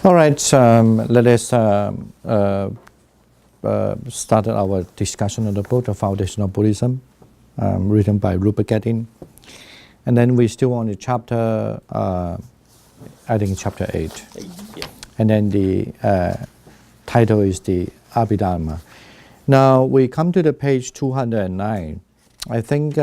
All right, let us start our discussion on the book, The Foundation of Buddhism, written by Rupert Gethin. And then we still on the chapter, I think chapter 8. Yeah. And then the title is the Abhidharma. Now we come to the page 209. I think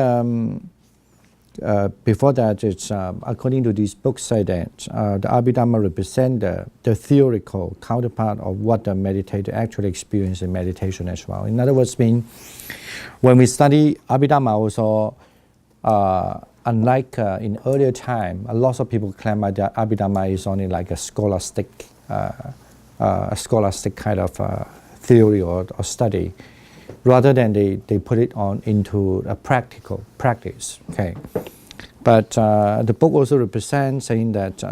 before that, it's according to these books say that the Abhidharma represent the theoretical counterpart of what the meditator actually experience in meditation as well. In other words, when we study Abhidharma also, unlike in earlier time, a lot of people claim that Abhidharma is only like a scholastic kind of theory or study, rather than they put it on into a practical practice. Okay, but the book also represents saying that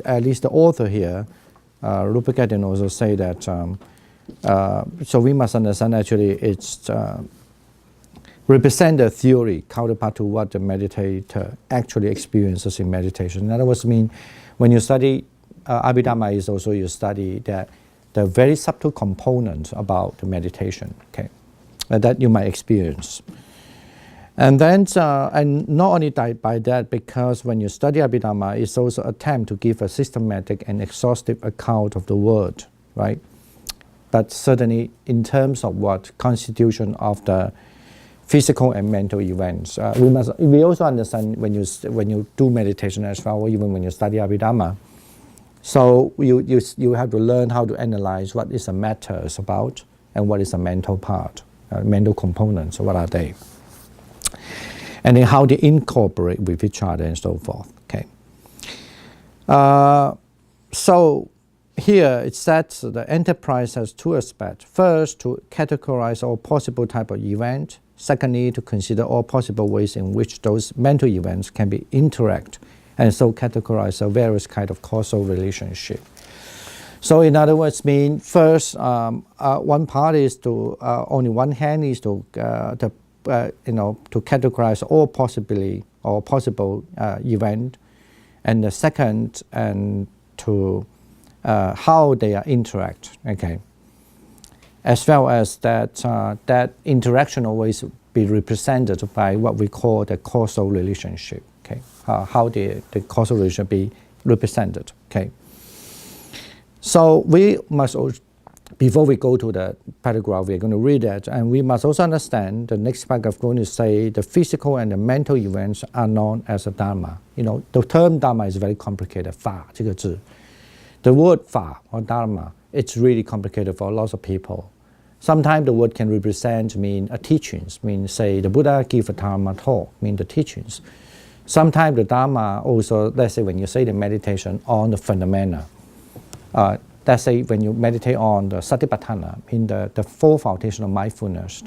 at least the author here, Rupert Gethin, also say that. So we must understand actually it's represent the theory counterpart to what the meditator actually experiences in meditation. In other words, when you study Abhidharma, is also you study that the very subtle components about the meditation, okay, that you might experience. And then, and not only by that, because when you study Abhidharma, it's also an attempt to give a systematic and exhaustive account of the world, right? But certainly in terms of what constitution of the physical and mental events, we also understand when you do meditation as well, or even when you study Abhidharma. So you have to learn how to analyze what is the matters about and what is the mental part, mental components, what are they, and then how they incorporate with each other and so forth. Okay. So here it says the enterprise has two aspects. First, to categorize all possible type of event. Secondly, to consider all possible ways in which those mental events can be interact, and so categorize a various kind of causal relationship. So in other words, first, one part is to on one hand is to categorize all possible event, and the second and to how they are interact. Okay. As well as that that interaction always be represented by what we call the causal relationship. Okay, how the causal relationship be represented. Okay, so we must also, before we go to the paragraph, we're going to read that, and we must also understand the next paragraph going to say the physical and the mental events are known as a dharma. The term dharma is very complicated. 法 这个字, the word 法 or dharma, it's really complicated for lots of people. Sometimes the word can represent a teachings, say the Buddha give a dharma talk, the teachings. Sometimes the dharma also, let's say when you say the meditation on the phenomena, let's say when you meditate on the satipatthana, the four foundation of mindfulness,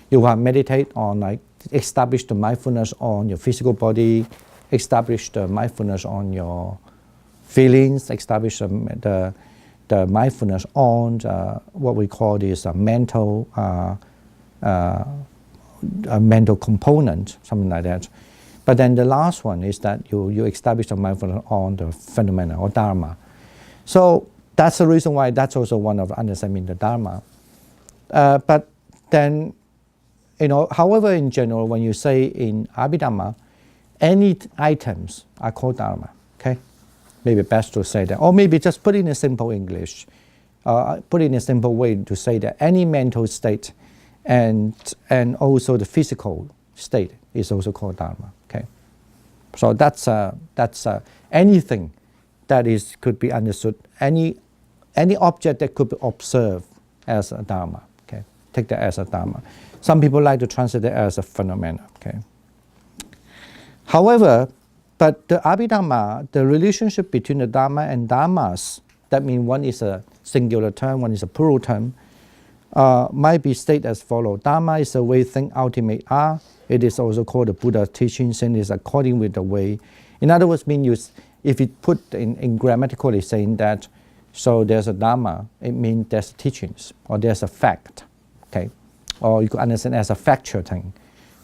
you will meditate on establish the mindfulness on your physical body, establish the mindfulness on your feelings, establish the mindfulness on what we call this mental component, something like that. But then the last one is that you establish the mindfulness on the phenomena or dharma. So that's the reason why that's also one of understanding the dharma. But then, however, in general, when you say in Abhidharma, any items are called dharma. Okay. Maybe best to say that, or maybe just put in a simple English, put in a simple way to say that any mental state and also the physical state is also called dharma. Okay, so that's anything that could be understood, any object that could be observed as a dharma. Okay, take that as a dharma. Some people like to translate it as a phenomena. Okay, however. But the Abhidharma, the relationship between the Dharma and Dharmas, that means one is a singular term, one is a plural term, might be stated as follows. Dharma is the way things ultimately are. It is also called the Buddha's teachings and is according with the way. In other words, if you put in grammatically saying that, so there's a Dharma, it means there's teachings or there's a fact. Okay, or you could understand as a factual thing.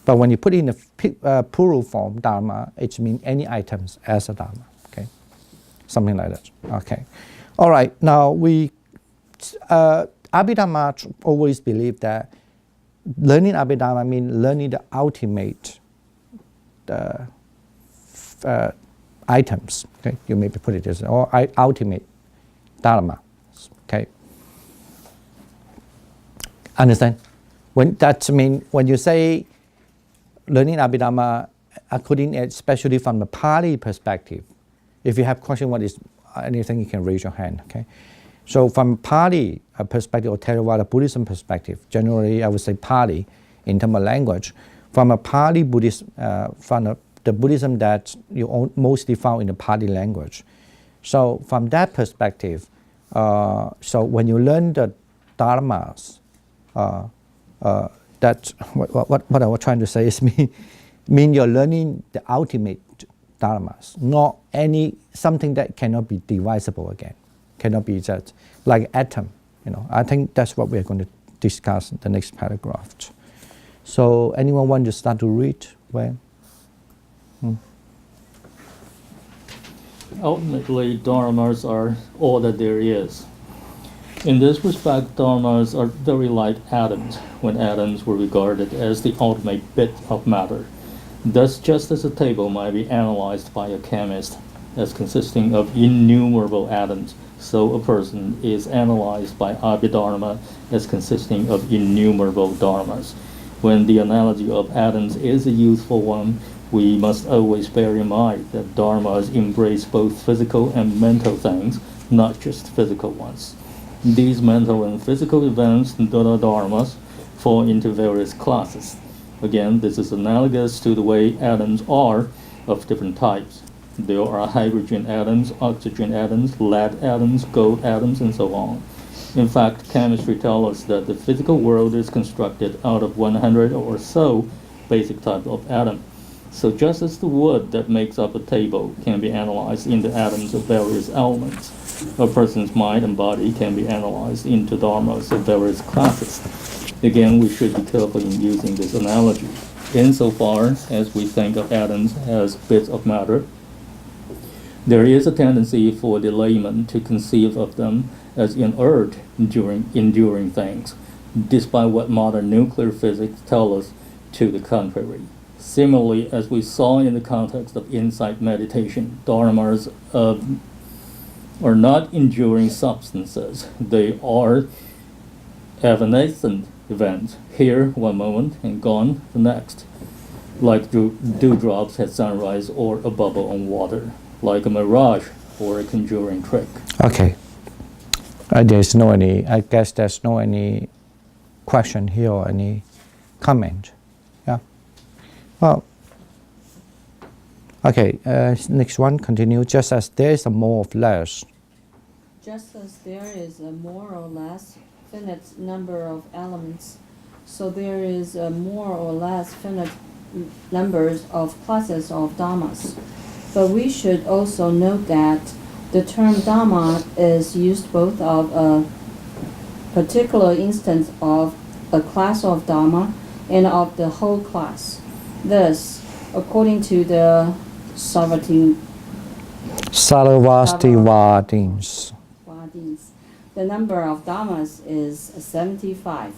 But when you put in the plural form, dharma, it means any items as a dharma. Okay, something like that. Okay, All right, now Abhidharma always believe that learning Abhidharma means learning the ultimate items. Okay, you maybe put it as or ultimate dharma. Okay, understand? When that mean when you say learning Abhidharma, according especially from the Pali perspective, if you have question, what is anything, you can raise your hand. Okay, so from Pali perspective or Theravada Buddhism perspective, generally I would say Pali in terms of language. From a Pali Buddhist, from the Buddhism that you mostly found in the Pali language. So from that perspective, so when you learn the dharmas, that what I was trying to say is mean you're learning the ultimate dharmas, not something that cannot be divisible again, cannot be just like atom. I think that's what we're going to discuss in the next paragraph. So anyone want to start to read? When? Ultimately, dharmas are all that there is. In this respect, dharmas are very like atoms, when atoms were regarded as the ultimate bit of matter. Thus, just as a table might be analyzed by a chemist as consisting of innumerable atoms, so a person is analyzed by Abhidharma as consisting of innumerable dharmas. When the analogy of atoms is a useful one, we must always bear in mind that dharmas embrace both physical and mental things, not just physical ones. These mental and physical events, that are dharmas, fall into various classes. Again, this is analogous to the way atoms are of different types. There are hydrogen atoms, oxygen atoms, lead atoms, gold atoms, and so on. In fact, chemistry tells us that the physical world is constructed out of 100 or so basic types of atoms. So just as the wood that makes up a table can be analyzed into atoms of various elements, a person's mind and body can be analyzed into dharmas of various classes. Again, we should be careful in using this analogy. Insofar as we think of atoms as bits of matter, there is a tendency for the layman to conceive of them as inert, enduring things, despite what modern nuclear physics tell us to the contrary. Similarly, as we saw in the context of insight meditation, dharmas are not enduring substances. They are evanescent events, here one moment and gone the next, like dewdrops at sunrise or a bubble on water, like a mirage or a conjuring trick. Okay. I guess there's no any question here or any comment. Yeah. Well. Okay. Next one. Continue. Just as there is a more or less. Just as there is a more or less finite number of elements, so there is a more or less finite numbers of classes of dhammas. But we should also note that the term dhamma is used both of a particular instance of a class of dhamma and of the whole class. Thus, according to the Sarvastivadins, the number of dhammas is 75,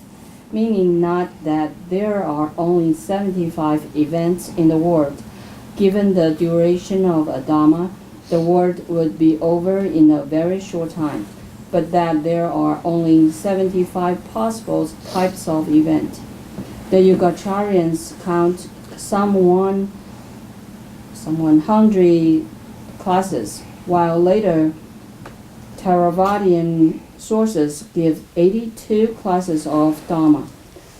meaning not that there are only 75 events in the world. Given the duration of a dhamma, the world would be over in a very short time, but that there are only 75 possible types of event. The Yogacharyans count some 100 classes, while later Theravadian sources give 82 classes of Dhamma.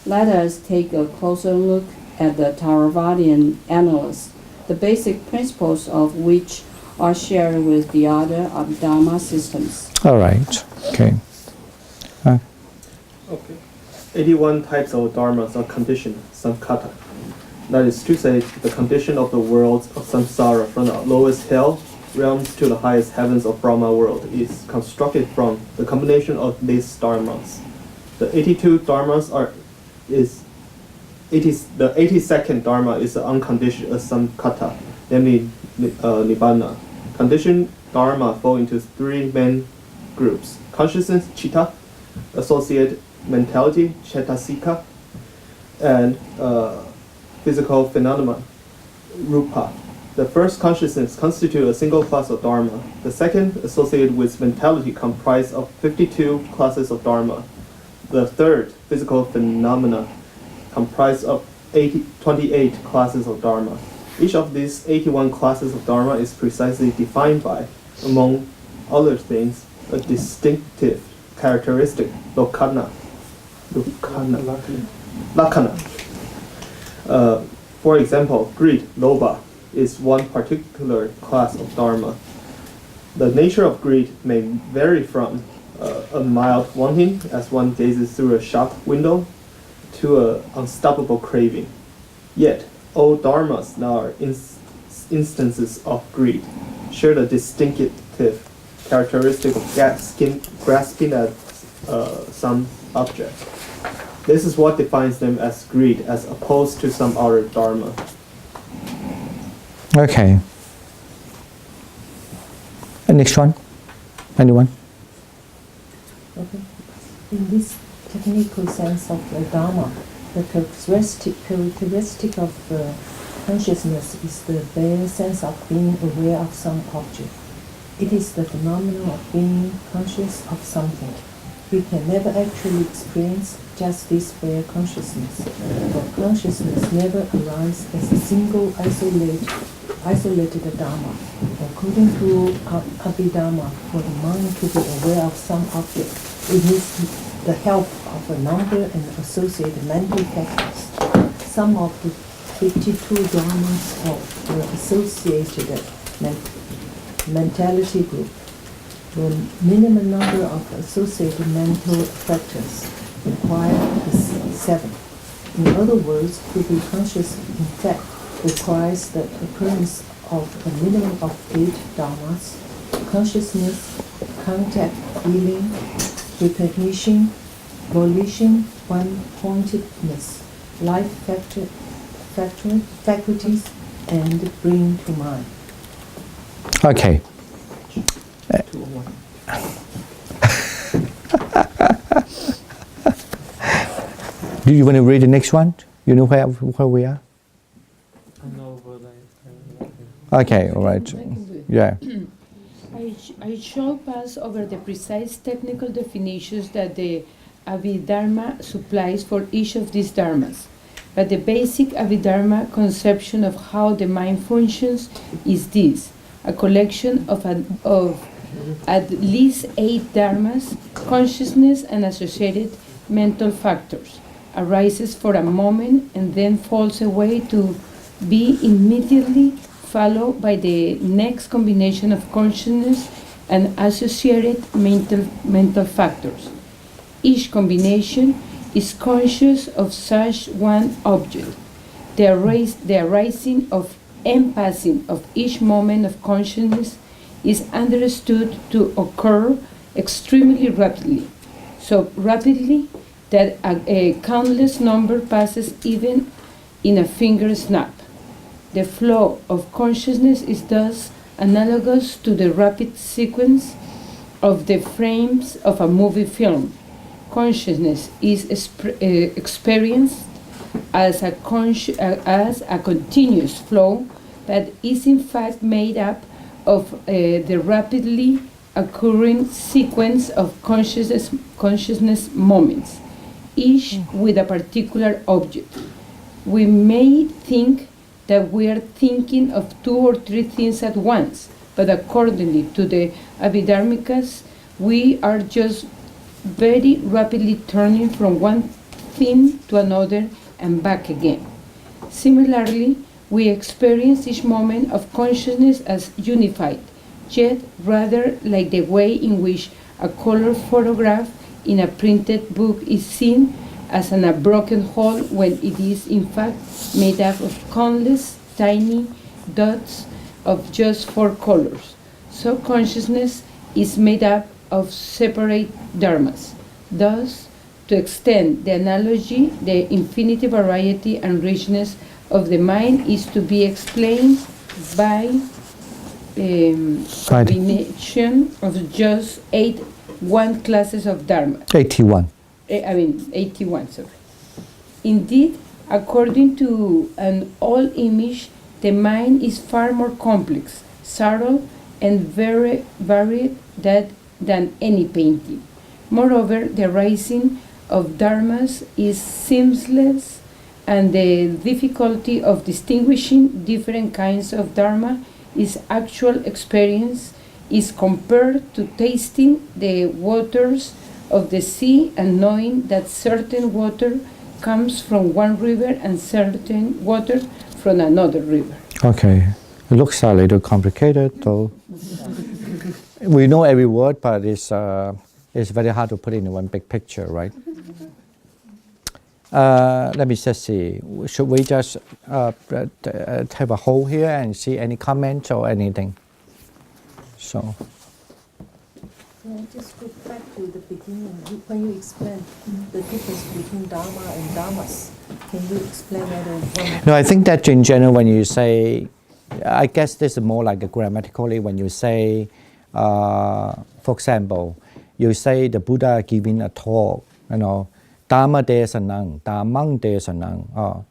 Let us take a closer look at the Theravadian analysts, the basic principles of which are shared with the other Abhidharma systems. All right. Okay. Okay. 81 types of dharmas are conditioned, samkhata. That is to say, the condition of the worlds of samsara from the lowest hell realms to the highest heavens of Brahma world is constructed from the combination of these dharmas. The 82 dharmas the 82nd dharma is the unconditioned samkhata, namely nibbana. Conditioned dharma fall into three main groups: consciousness, citta, associated mentality, cetasika, and physical phenomena, rupa. The first consciousness constitute a single class of dharma. The second, associated with mentality, comprise of 52 classes of dharma. The third, physical phenomena, comprise of 28 classes of dharma. Each of these 81 classes of dharma is precisely defined by, among other things, a distinctive characteristic, lakkhana. For example, greed, lobha, is one particular class of dharma. The nature of greed may vary from a mild wanting, as one gazes through a shop window, to an unstoppable craving. Yet, all dharmas that are instances of greed share the distinctive characteristic of grasping at some object. This is what defines them as greed, as opposed to some other dharma. Okay. And next one. Anyone? Okay. In this technical sense of the Dharma, the characteristic of consciousness is the bare sense of being aware of some object. It is the phenomenon of being conscious of something. We can never actually experience just this bare consciousness, for consciousness never arises as a single isolated Dharma. According to Abhidharma, for the mind to be aware of some object, it needs the help of a number and associated mental factors. Some of the 52 dharmas of the associated mentality group. The minimum number of associated mental factors required is 7. In other words, to be conscious in fact requires the occurrence of a minimum of 8 dharmas: consciousness, contact, feeling, recognition, volition, one-pointedness, life faculties, and bring to mind. Okay. Do you want to read the next one? You know where we are? I know, but Okay, all right. Yeah. I shall pass over the precise technical definitions that the Abhidharma supplies for each of these dharmas. But the basic Abhidharma conception of how the mind functions is this: a collection of at least 8 dharmas, consciousness and associated mental factors, arises for a moment and then falls away to be immediately followed by the next combination of consciousness and associated mental factors. Each combination is conscious of such one object. The arising of and passing of each moment of consciousness is understood to occur extremely rapidly, so rapidly that a countless number passes even in a finger snap. The flow of consciousness is thus analogous to the rapid sequence of the frames of a movie film. Consciousness is experienced as a continuous flow that is in fact made up of the rapidly occurring sequence of consciousness moments, each with a particular object. We may think that we are thinking of 2 or 3 things at once, but accordingly to the Abhidharmikas, we are just very rapidly turning from one thing to another and back again. Similarly, we experience each moment of consciousness as unified, yet rather like the way in which a color photograph in a printed book is seen as a broken whole when it is in fact made up of countless tiny dots of just 4 colors. So consciousness is made up of separate dharmas. Thus, to extend the analogy, the infinite variety and richness of the mind is to be explained by combination of just 8 one classes of Dharma. 81. 81, sorry. Indeed, according to an old image, the mind is far more complex, subtle, and very varied than any painting. Moreover, the rising of dharmas is seamless, and the difficulty of distinguishing different kinds of dharma is actual experience is compared to tasting the waters of the sea and knowing that certain water comes from one river and certain water from another river. Okay, it looks a little complicated, though. We know every word, but it's very hard to put in one big picture, right? Let me just see. Should we just have a hold here and see any comments or anything? So. Can I just go back to the beginning? When you explain the difference between Dharma and Dharmas, can you explain that one? No, I think that in general, when you say, I guess this is more like a grammatically, when you say, for example, you say the Buddha giving a talk, Dharma desanang, Dhammang desanang,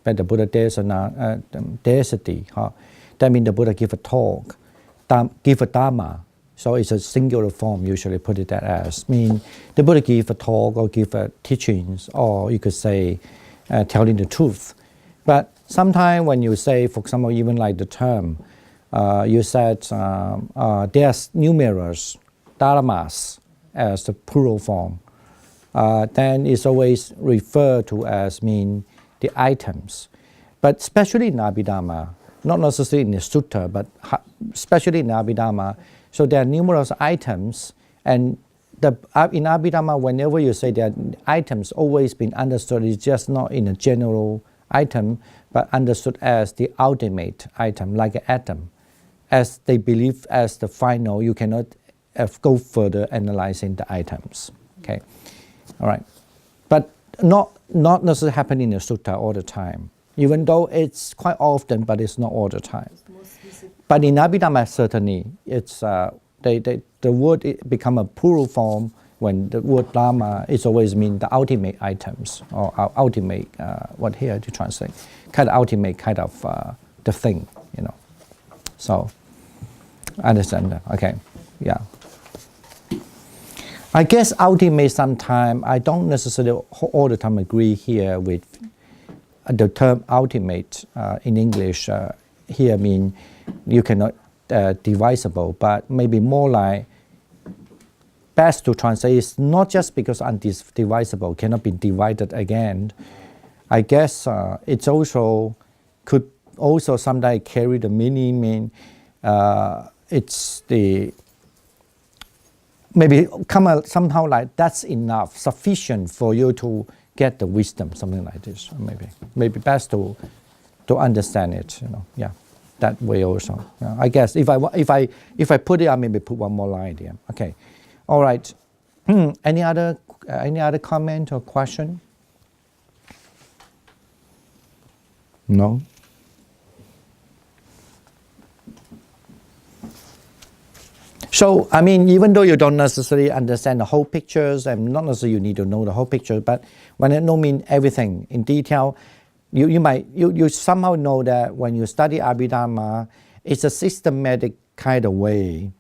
but the Buddha desanang, desati, that means the Buddha give a talk, give a Dharma. So it's a singular form, usually put it that as. Mean the Buddha give a talk or give teachings, or you could say telling the truth. But sometimes when you say, for example, even like the term, you said there's numerous dharmas as the plural form. Then it's always referred to as mean the items. But especially in Abhidhamma, not necessarily in the sutta, but especially in Abhidhamma, so there are numerous items, and in Abhidhamma, whenever you say that items always been understood, it's just not in a general item, but understood as the ultimate item, like an atom. As they believe as the final, you cannot go further analyzing the items. Okay, all right, but not necessarily happen in the sutta all the time. Even though it's quite often, but it's not all the time. But in Abhidhamma, certainly, it's the word become a plural form when the word Dharma is always mean the ultimate items or ultimate, what here to translate, kind of ultimate kind of the thing, So, I understand that. Okay, yeah. I guess ultimate sometime, I don't necessarily all the time agree here with the term ultimate in English. Here mean you cannot divisible, but maybe more like best to translate is not just because undivisible cannot be divided again. I guess it's also could also sometimes carry the meaning. It's the maybe somehow like that's enough, sufficient for you to get the wisdom, something like this. Maybe best to understand it. Yeah. That way also. I guess if I put it, I maybe put one more line there. Okay, all right. Any other comment or question? No. So even though you don't necessarily understand the whole pictures, and not necessarily you need to know the whole picture, but when I don't mean everything in detail. You somehow know that when you study Abhidhamma, it's a systematic kind of way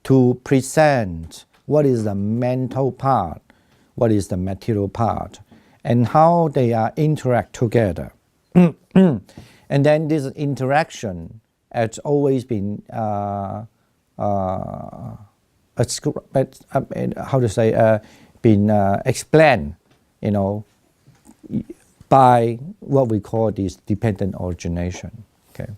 to present what is the mental part, what is the material part, and how they interact together. And then this interaction has always been been explained, by what we call this dependent origination. Okay,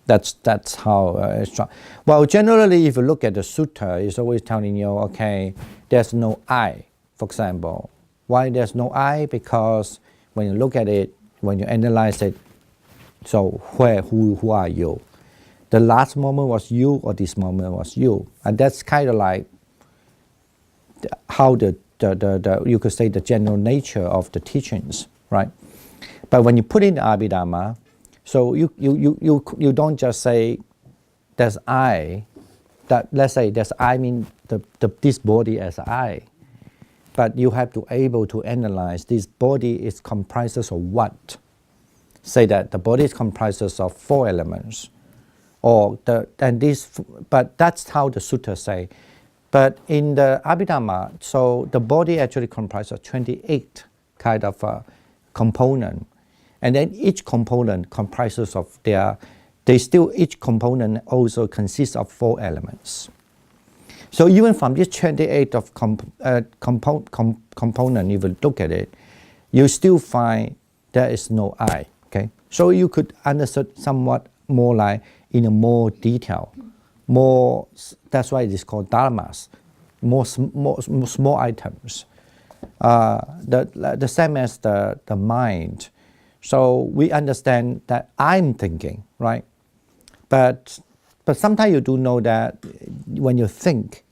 that's how it's strong. Well, generally, if you look at the sutta, it's always telling you, okay, there's no I. For example, why there's no I? Because when you look at it, when you analyze it, so who are you? The last moment was you, or this moment was you, and that's kind of like how the you could say the general nature of the teachings, right? But when you put in Abhidhamma, so you don't just say there's I, that let's say there's I mean this body as I, but you have to able to analyze this body is comprises of what. Say that the body is comprises of 4 elements, or but that's how the sutta say. But in the Abhidhamma, so the body actually comprises of 28 kind of component, and then each component comprises of each component also consists of 4 elements. So even from this 28 of component, if you look at it, you still find there is no I. Okay, so you could understand somewhat more like in a more detail, more. That's why it is called dharmas, more small items. The same as the mind. So we understand that I'm thinking, right? But sometimes you do know that when you think,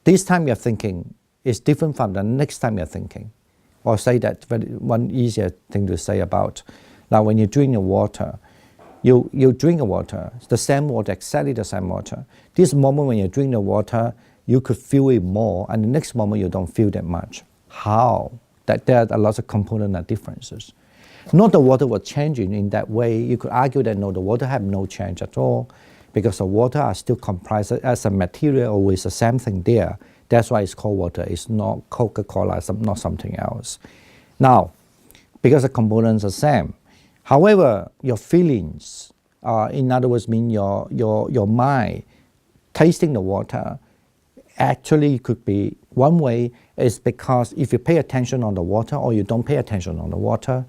this time you're thinking is different from the next time you're thinking. Or say that one easier thing to say about, now when you drink the water, you drink the water, the same water, exactly the same water. This moment when you drink the water, you could feel it more, and the next moment you don't feel that much. How? That there are a lot of component differences. Not the water was changing in that way. You could argue that no, the water have no change at all, because the water are still comprised as a material with the same thing there. That's why it's called water. It's not Coca-Cola, it's not something else. Now, because the components are the same. However, your feelings, in other words, mean your mind tasting the water, actually could be one way is because if you pay attention on the water or you don't pay attention on the water,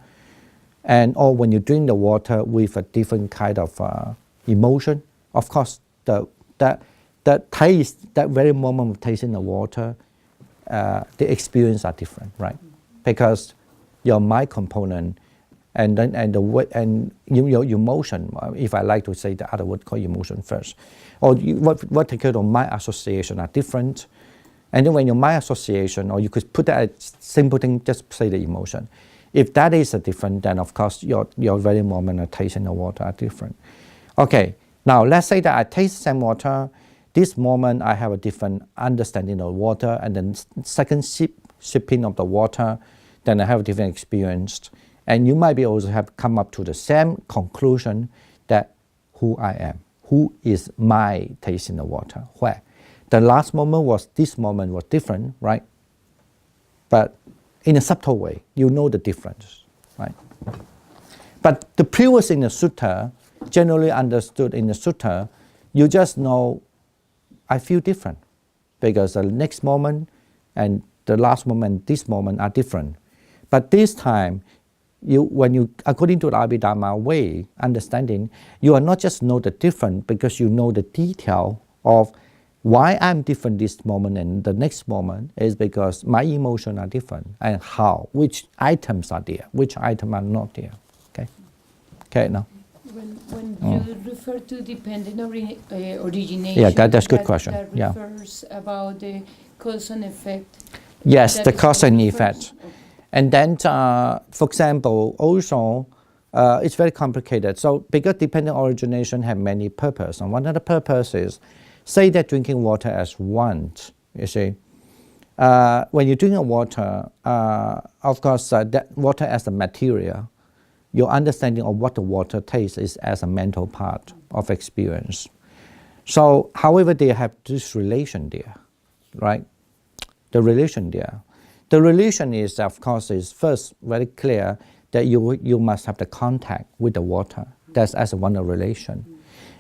or when you drink the water with a different kind of emotion, of course, that taste, that very moment of tasting the water, the experience are different, right? Because your mind component and your emotion, if I like to say the other word called emotion first, or what take care of mind association are different. And then when your mind association, or you could put that as simple thing, just say the emotion. If that is a different, then of course your very moment of tasting the water are different. Okay, now let's say that I taste the same water. This moment I have a different understanding of water, and then second sipping of the water, then I have a different experience. And you might be also have come up to the same conclusion that who I am, who is my tasting the water, where. The last moment was, this moment was different, right? But in a subtle way, you know the difference, right? But the previous in the sutta, generally understood in the sutta, you just know, I feel different, because the next moment and the last moment, this moment are different. But this time, when you, according to the Abhidhamma way, understanding, you are not just know the difference because you know the detail of why I'm different this moment and the next moment is because my emotions are different, and how, which items are there, which items are not there. Okay, now. When you refer to dependent origination, yeah, that's a good question. That refers about the cause and effect. Yes, the cause and effect. Okay. And then, for example, also, it's very complicated. So, because dependent origination have many purposes, and one of the purposes, say that drinking water as want, you see. When you drink water, of course, that water as a material, your understanding of what the water tastes is as a mental part of experience. So, however, they have this relation there, right? The relation there. The relation is, of course, is first very clear that you must have the contact with the water. That's as one of relation.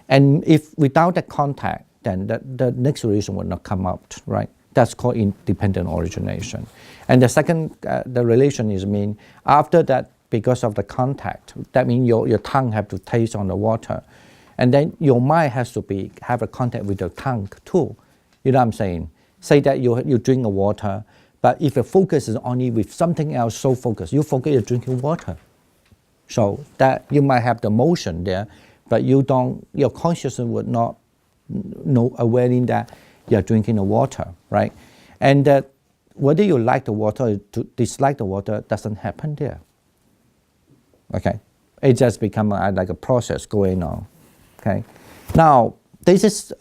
And if without that contact, then the next relation will not come out, right? That's called independent origination. And the second, the relation is mean after that, because of the contact, that means your tongue have to taste on the water. And then your mind has to have a contact with your tongue too. You know what I'm saying? Say that you drink the water, but if your focus is only with something else, so focused, you forget you're drinking water. So that you might have the motion there, but your consciousness would not know awareing that you're drinking the water, right? And that whether you like the water or dislike the water doesn't happen there. Okay, it just becomes like a process going on. Okay, now this is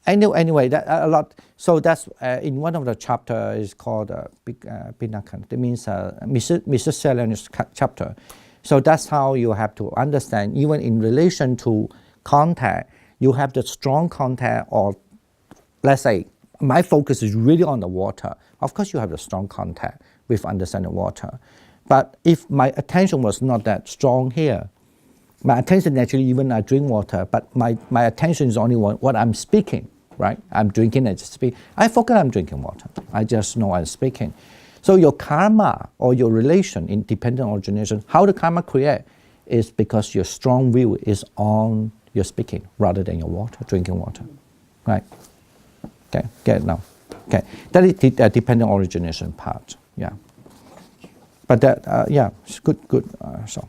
Anyway, that a lot. So that's in one of the chapter is called Pinakan. That means miscellaneous chapter. So that's how you have to understand. Even in relation to contact, you have the strong contact, or let's say my focus is really on the water. Of course, you have the strong contact with understanding water. But if my attention was not that strong here, my attention actually, even I drink water, but my attention is only on what I'm speaking. Right? I'm drinking and just speak. I forget I'm drinking water. I just know I'm speaking. So your karma or your relation in dependent origination, how the karma create is because your strong view is on your speaking rather than your water, drinking water. Right? Okay, get it now. Okay, that is the dependent origination part. Yeah. But that, yeah, it's good. So.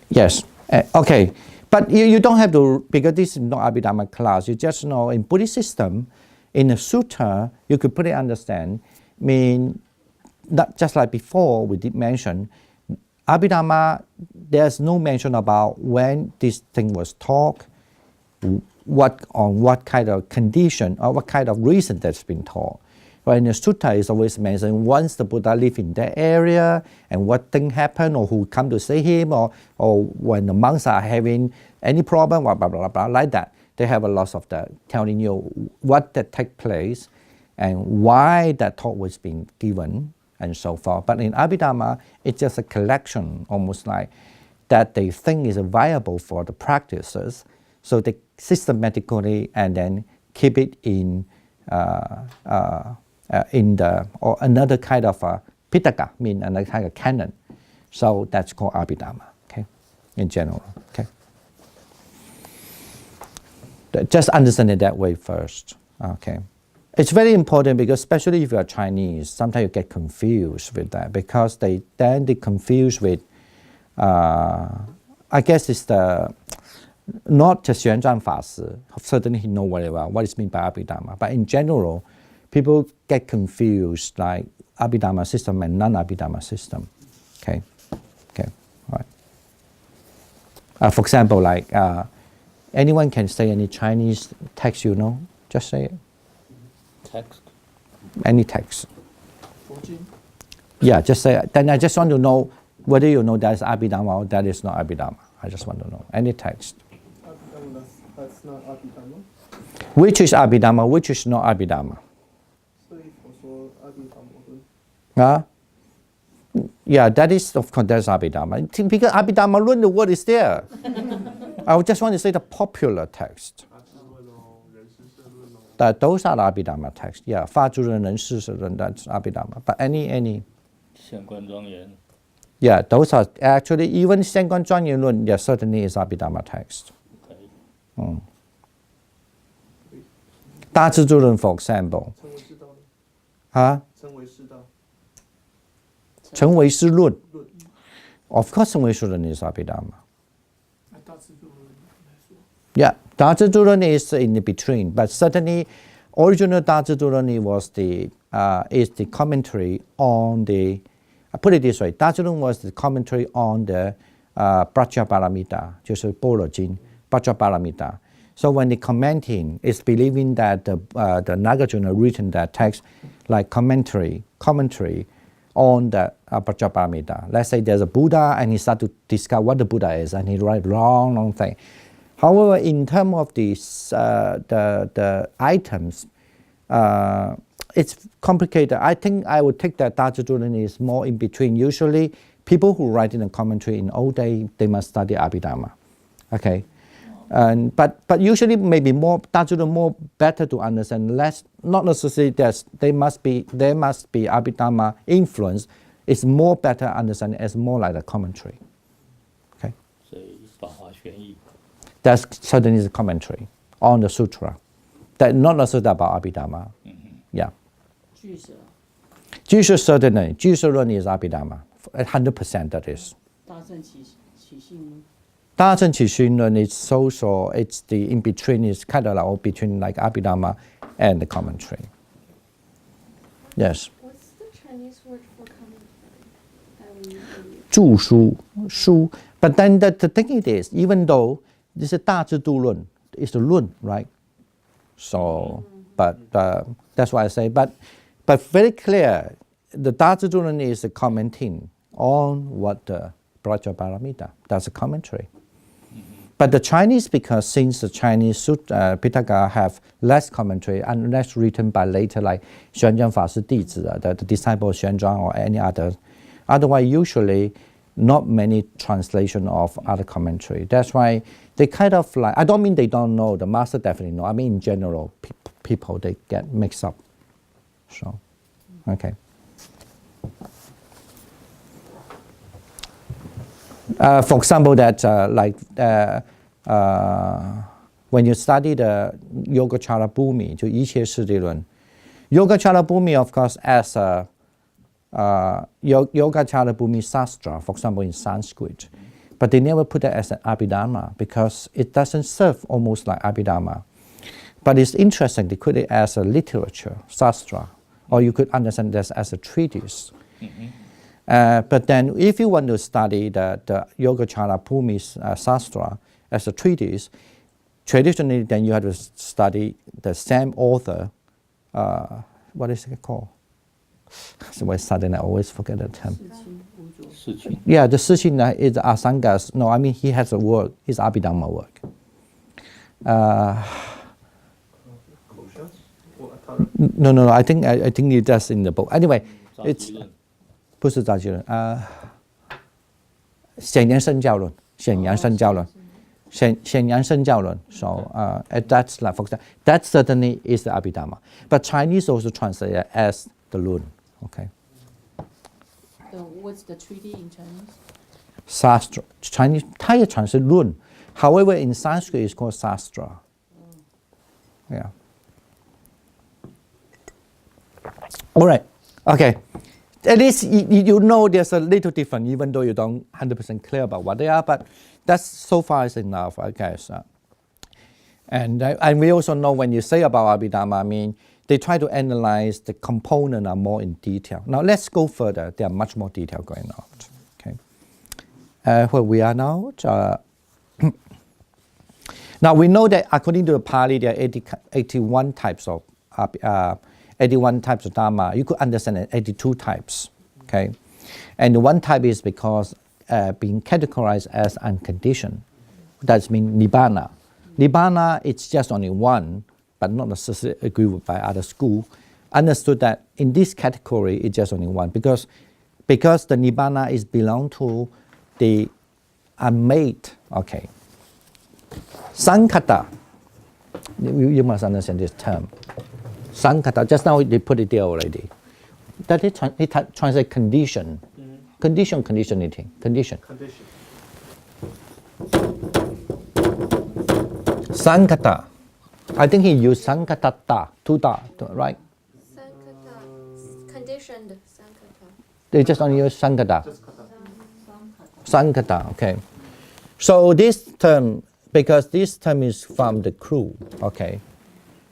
Yes. Okay, but you don't have to, because this is not Abhidharma class, you just know in Buddhist system, in a sutta, you could pretty understand, that just like before we did mention, Abhidharma, there's no mention about when this thing was taught, what kind of condition or what kind of reason that's been taught. But in the sutta, it's always mentioned once the Buddha lived in that area and what thing happened or who come to see him or when the monks are having any problem, blah, blah, blah, blah, like that. They have a lot of that telling you what that take place and why that talk was being given and so forth. But in Abhidharma, it's just a collection, almost like that they think is viable for the practices. So they systematically and then keep it in the or another kind of Pitaka, mean another kind of canon. So that's called Abhidharma, okay, in general, okay. Just understand it that way first, okay. It's very important because especially if you are Chinese, sometimes you get confused with that because they confuse with, I guess it's not just Xuan Zhuan Fa Si, certainly he know very well what is meant by Abhidharma, but in general, people get confused like Abhidharma system and non-Abhidharma system. Okay, all right. For example, like anyone can say any Chinese text, you know, just say it. Text? Any text. 14. Yeah, just say it. Then I just want to know whether you know that is Abhidharma or that is not Abhidharma. I just want to know. Any text. Abhidharma, that's not Abhidharma. Which is Abhidharma, which is not Abhidharma? Yeah, that is, of course, that's Abhidharma. Because Abhidharma, the word is there. I just want to say the popular text. That those are the Abhidharma texts. Yeah, 发诸人人事是人, that's Abhidharma. But any. 相关庄严. Yeah, those are actually, even 相关庄严论, yeah, certainly is Abhidharma text. Okay. 大智度论, for example. 成为师论. Of course, 成为师论 is Abhidharma. Yeah, 大智度论 is in the between, but certainly original 大智度论 was is the commentary on the, I put it this way, 大智论 was the commentary on the Prajnaparamita, 就是般若经, Prajnaparamita. So when the commenting is believing that the Nagarjuna written that text like commentary on the Prajnaparamita. Let's say there's a Buddha and he start to discuss what the Buddha is and he write long thing. However, in terms of the items, it's complicated. I think I would take that Dajjadurani is more in between. Usually, people who write in a commentary in old day, they must study Abhidharma. Okay. But usually maybe more Dajjadurani more better to understand, less not necessarily that there must be Abhidharma influence. It's more better understand as more like a commentary. Okay. That's certainly is a commentary on the sutra. That not necessarily about Abhidharma. Yeah. 居士 certainly. 居士论 is Abhidharma. 100% that is. 大乘起信论 is also, it's the in between, is kind of like between like Abhidharma and the commentary. Yes. What's the Chinese word for commentary? 注书, shu. But then the thing it is, even though this is 大智度论, it's the 论, right? So, but that's why I say, but very clear, the 大智度论 is commenting on what the Prajnaparamita, that's a commentary. But the Chinese, because since the Chinese Pitaka have less commentary unless written by later, like Xuanzang Fashi Dizi, the disciple of Xuanzang or any other, otherwise usually not many translation of other commentary. That's why they kind of like, I don't mean they don't know, the master definitely know. I mean in general, people, they get mixed up. So, okay. For example, that when you study the Yogacara Bhumi, 就一切世谛论, Yogacara Bhumi, of course, as a Yogacara Bhumi Sastra, for example, in Sanskrit, but they never put it as an Abhidharma because it doesn't serve almost like Abhidharma. But it's interesting, they put it as a literature, Sastra, or you could understand this as a treatise. But then if you want to study the Yogacara Bhumi Sastra as a treatise, traditionally then you have to study the same author, what is it called? So when suddenly I always forget the term. Yeah, the Sichin is Asangas. No, I mean he has a work, his Abhidhamma work. No, I think it does in the book. Anyway, it's 不是杂技论，显言圣教论，显扬圣教论。So that's like, for example, that certainly is the Abhidhamma. But Chinese also translate it as the Lun. Okay. So what's the treaty in Chinese? Sastra. Chinese, 它也 translate Lun. However, in Sanskrit it's called Sastra. Yeah. All right. Okay. At least you know there's a little different, even though you don't 100% clear about what they are, but that's so far is enough, I guess. And we also know when you say about Abhidhamma, I mean, they try to analyze the component more in detail. Now let's go further. There are much more detail going on. Okay. Where we are now. Now we know that according to the Pali, there are 81 types of 81 types of Dharma. You could understand it, 82 types, okay? And one type is because being categorized as unconditioned. That means Nibbana. Nibbana, it's just only one, but not necessarily agreed with by other school. Understood that in this category, it's just only one because the Nibbana is belong to the unmade, okay. Sankata, you must understand this term. Sankata, just now they put it there already. That it translates condition. Conditionality. Condition. Sankata. I think he used Sankatata, right? Sankata, conditioned Sankata. They just only use Sankata. Sankata, okay. So this term, because this term is from the crew, okay.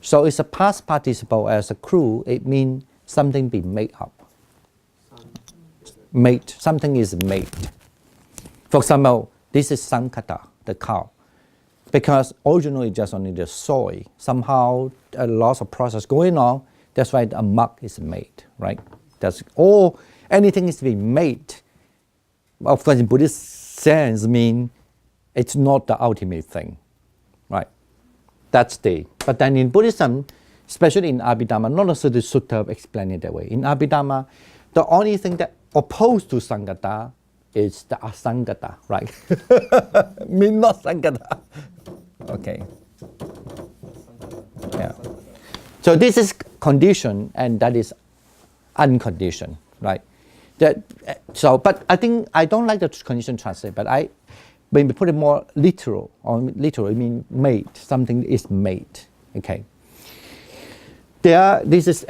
So it's a past participle as a crew, it means something being made up. Made, something is made. For example, this is Sankata, the cow. Because originally just only the soy. Somehow a lot of process going on, that's why a mug is made, right? That's all, anything is being made. Of course in Buddhist sense mean it's not the ultimate thing, right? That's the, but then in Buddhism, especially in Abhidhamma, not necessarily the Sutta explain it that way. In Abhidhamma, the only thing that opposed to Sangata is the Asangata, right? Mean not Sangata. Okay. Yeah. So this is condition and that is unconditioned, right? That, so, but I think I don't like the condition translate, but when we put it more literal, I mean made, something is made, okay. This is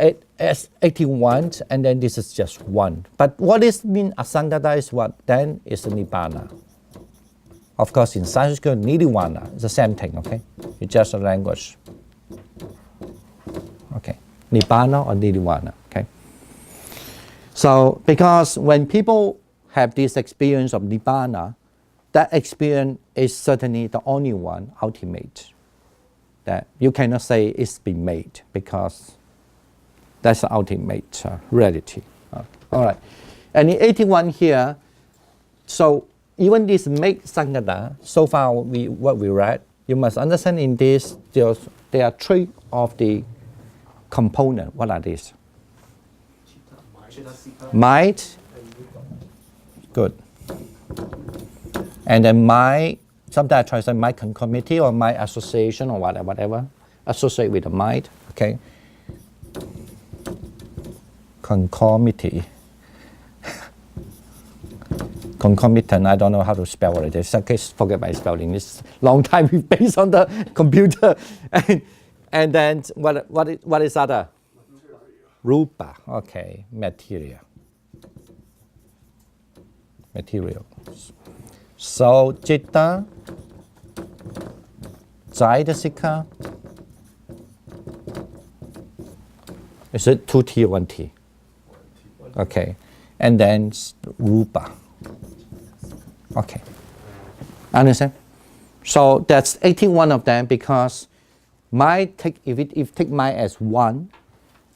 81, and then this is just one. But what is mean Asangata is what? Then is the Nibbana. Of course, in Sanskrit, Nirvana is the same thing, okay? It's just a language. Okay, Nibbana or Nirvana, okay? So, because when people have this experience of Nibbana, that experience is certainly the only one ultimate. That you cannot say it's been made because that's the ultimate reality. All right. And in 81 here, so even this make Sankata, so far what we read, you must understand in this, there are three of the components. What are these? Might. Good. And then my, sometimes I try to say my concomitant or my association or whatever, associate with the mind, okay? Concomitant. Concomitant, I don't know how to spell it. In some case, forget my spelling. It's long time based on the computer. And then what is other? Rupa, okay, material. So, Citta, Jaitasika, is it 2T or 1T? Okay, and then Rupa. Okay, understand? So that's 81 of them because if take my as 1,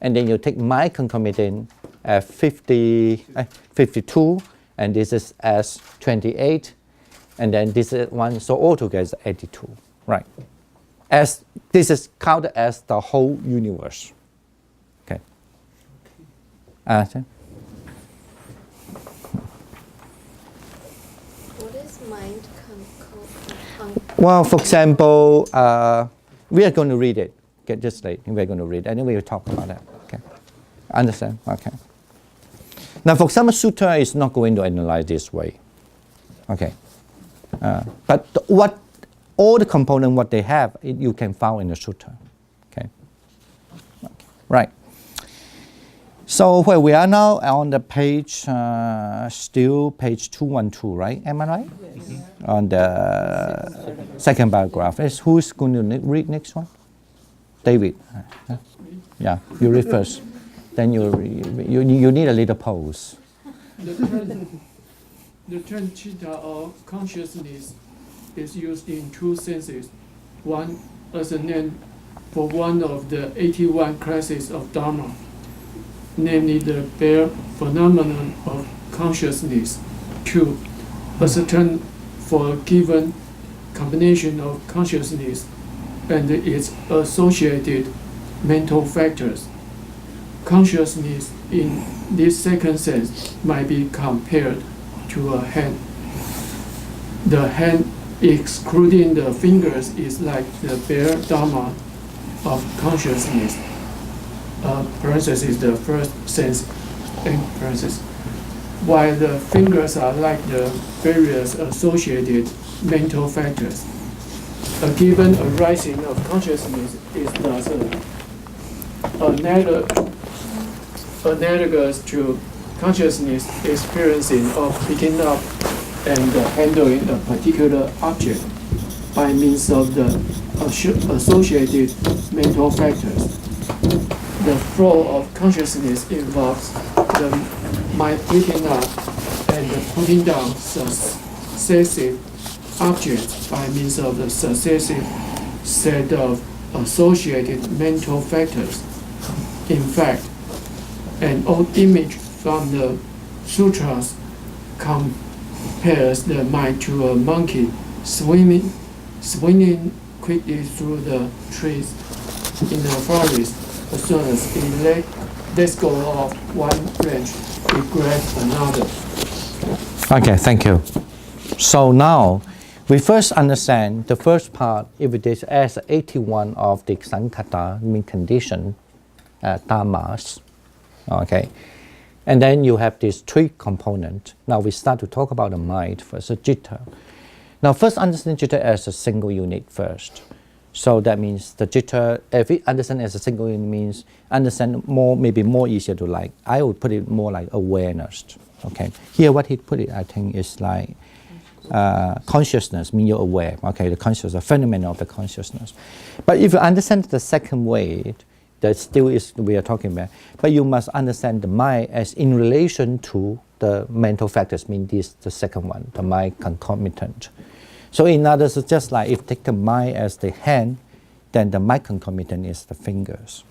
and then you take my concomitant as 52, and this is as 28, and then this is 1, so altogether is 82, right? As this is counted as the whole universe. Okay. Understand? What is mind Well, for example, we are going to read it. Okay, just late. We're going to read it, and then we will talk about that. Okay, understand? Okay. Now, for example, Sutta is not going to analyze this way. Okay, but all the components what they have, you can find in the Sutta. Okay, right. So where we are now on the page, still page 212, right? Am I right? Yes. On the second paragraph. Who's going to read next one? David. Yeah, you read first. Then you need a little pause. The term chitta or consciousness is used in two senses. One, as a name for one of the 81 classes of Dharma, namely the bare phenomenon of consciousness. Two, as a term for a given combination of consciousness and its associated mental factors. Consciousness in this second sense might be compared to a hand. The hand, excluding the fingers, is like the bare Dharma of consciousness. Parenthesis, the first sense, end parenthesis. While the fingers are like the various associated mental factors. A given arising of consciousness is thus analogous to consciousness experiencing of picking up and handling a particular object by means of the associated mental factors. The flow of consciousness involves the mind picking up and putting down successive objects by means of the successive set of associated mental factors. In fact, an old image from the sutras compares the mind to a monkey swinging quickly through the trees in the forest. As soon as it lets go of one branch, it grabs another. Okay, thank you. So now, we first understand the first part, if it is as 81 of the Sankhata, mean condition, dharmas. Okay, and then you have these three components. Now we start to talk about the mind first, so citta. Now first understand citta as a single unit first. So that means the citta, if we understand as a single unit, means understand more, maybe more easier to like. I would put it more like awareness. Okay, here what he put it, I think, is like consciousness, mean you're aware. Okay, the consciousness, the phenomenon of the consciousness. But if you understand the second way, that still is we are talking about. But you must understand the mind as in relation to the mental factors mean this, the second one, the mind concomitant. So in other words, just like if you take the mind as the hand, then the mind concomitant is the fingers.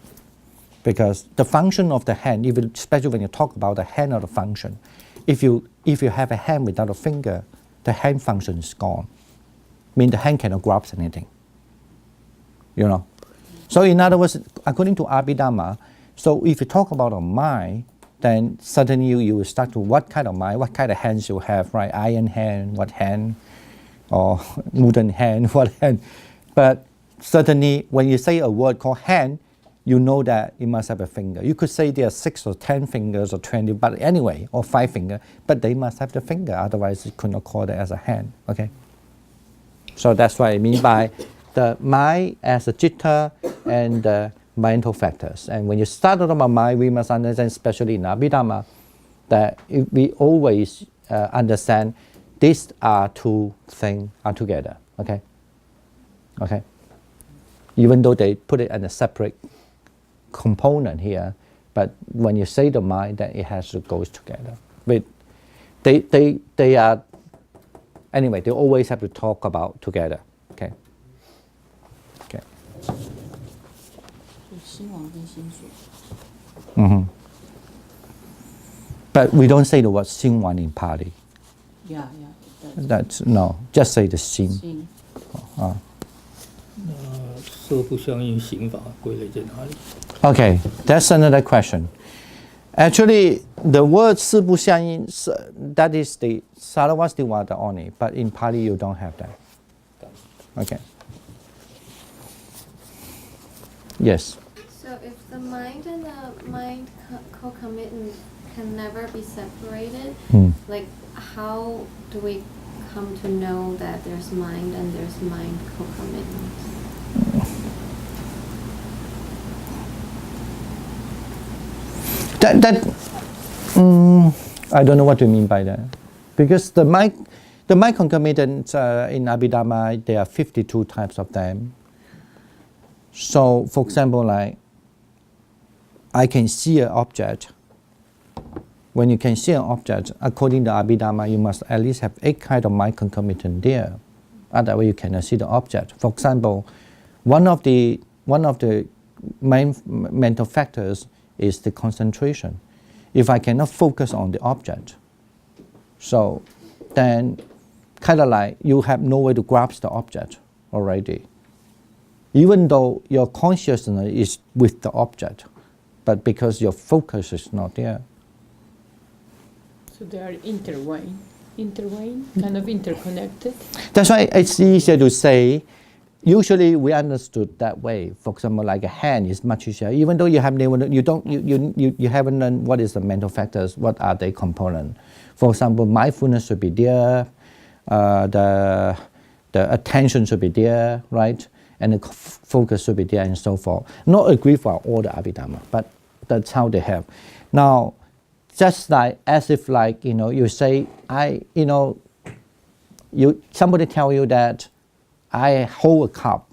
Because the function of the hand, especially when you talk about the hand or the function, if you have a hand without a finger, the hand function is gone. Mean the hand cannot grasp anything. You know? So in other words, according to Abhidharma, so if you talk about a mind, then suddenly you will start to what kind of mind, what kind of hands you have, right? Iron hand, what hand? Or wooden hand, what hand? But certainly when you say a word called hand, you know that it must have a finger. You could say there are 6 or 10 fingers or 20, but anyway, or 5 fingers, but they must have the finger, otherwise you could not call it as a hand, okay? So that's what I mean by the mind as a citta and the mental factors. And when you start talking about mind, we must understand, especially in Abhidharma, that we always understand these are two things are together, okay? Okay? Even though they put it in a separate component here, but when you say the mind, then it has to go together. But they are, anyway, they always have to talk about together, okay? Okay. Mm-hmm. But we don't say the word 心王 in Pali. Yeah. That's no, just say the 心. 色不相应刑法归类在哪里？ Okay, that's another question. Actually, the word 四不相应, that is the Sarvastivada only, but in Pali you don't have that. Okay. Yes. So if the mind and the mind co-commitment can never be separated, like how do we come to know that there's mind and there's mind co-commitment? I don't know what you mean by that, because the mind concomitant in Abhidharma, there are 52 types of them. So, for example, like I can see an object. When you can see an object, according to Abhidharma, you must at least have 8 kinds of mind concomitant there. Otherwise, you cannot see the object. For example, one of the main mental factors is the concentration. If I cannot focus on the object, so then kind of like you have no way to grasp the object already. Even though your consciousness is with the object, but because your focus is not there. So they are intertwined, kind of interconnected. That's why it's easier to say. Usually we understood that way. For example, like a hand is much easier. Even though you haven't learned what is the mental factors, what are they components. For example, mindfulness should be there, the attention should be there, right? And the focus should be there and so forth. Not agree for all the Abhidharma, but that's how they have. Now, just like as if like, you say, somebody tell you that I hold a cup,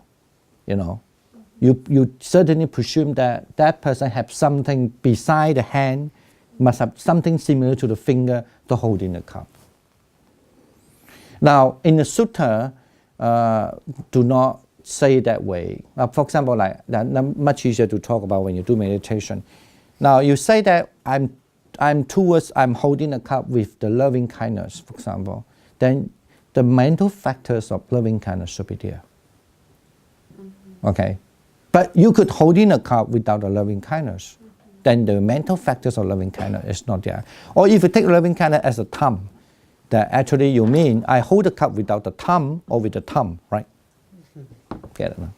you certainly presume that that person has something beside the hand, must have something similar to the finger to hold in the cup. Now, in the sutta, do not say that way. For example, like that, much easier to talk about when you do meditation. Now, you say that I'm holding a cup with the loving kindness, for example, then the mental factors of loving kindness should be there. Okay? But you could hold in a cup without the loving kindness. Then the mental factors of loving kindness is not there. Or if you take loving kindness as a thumb, that actually you mean I hold the cup without the thumb or with the thumb, right? Get it now?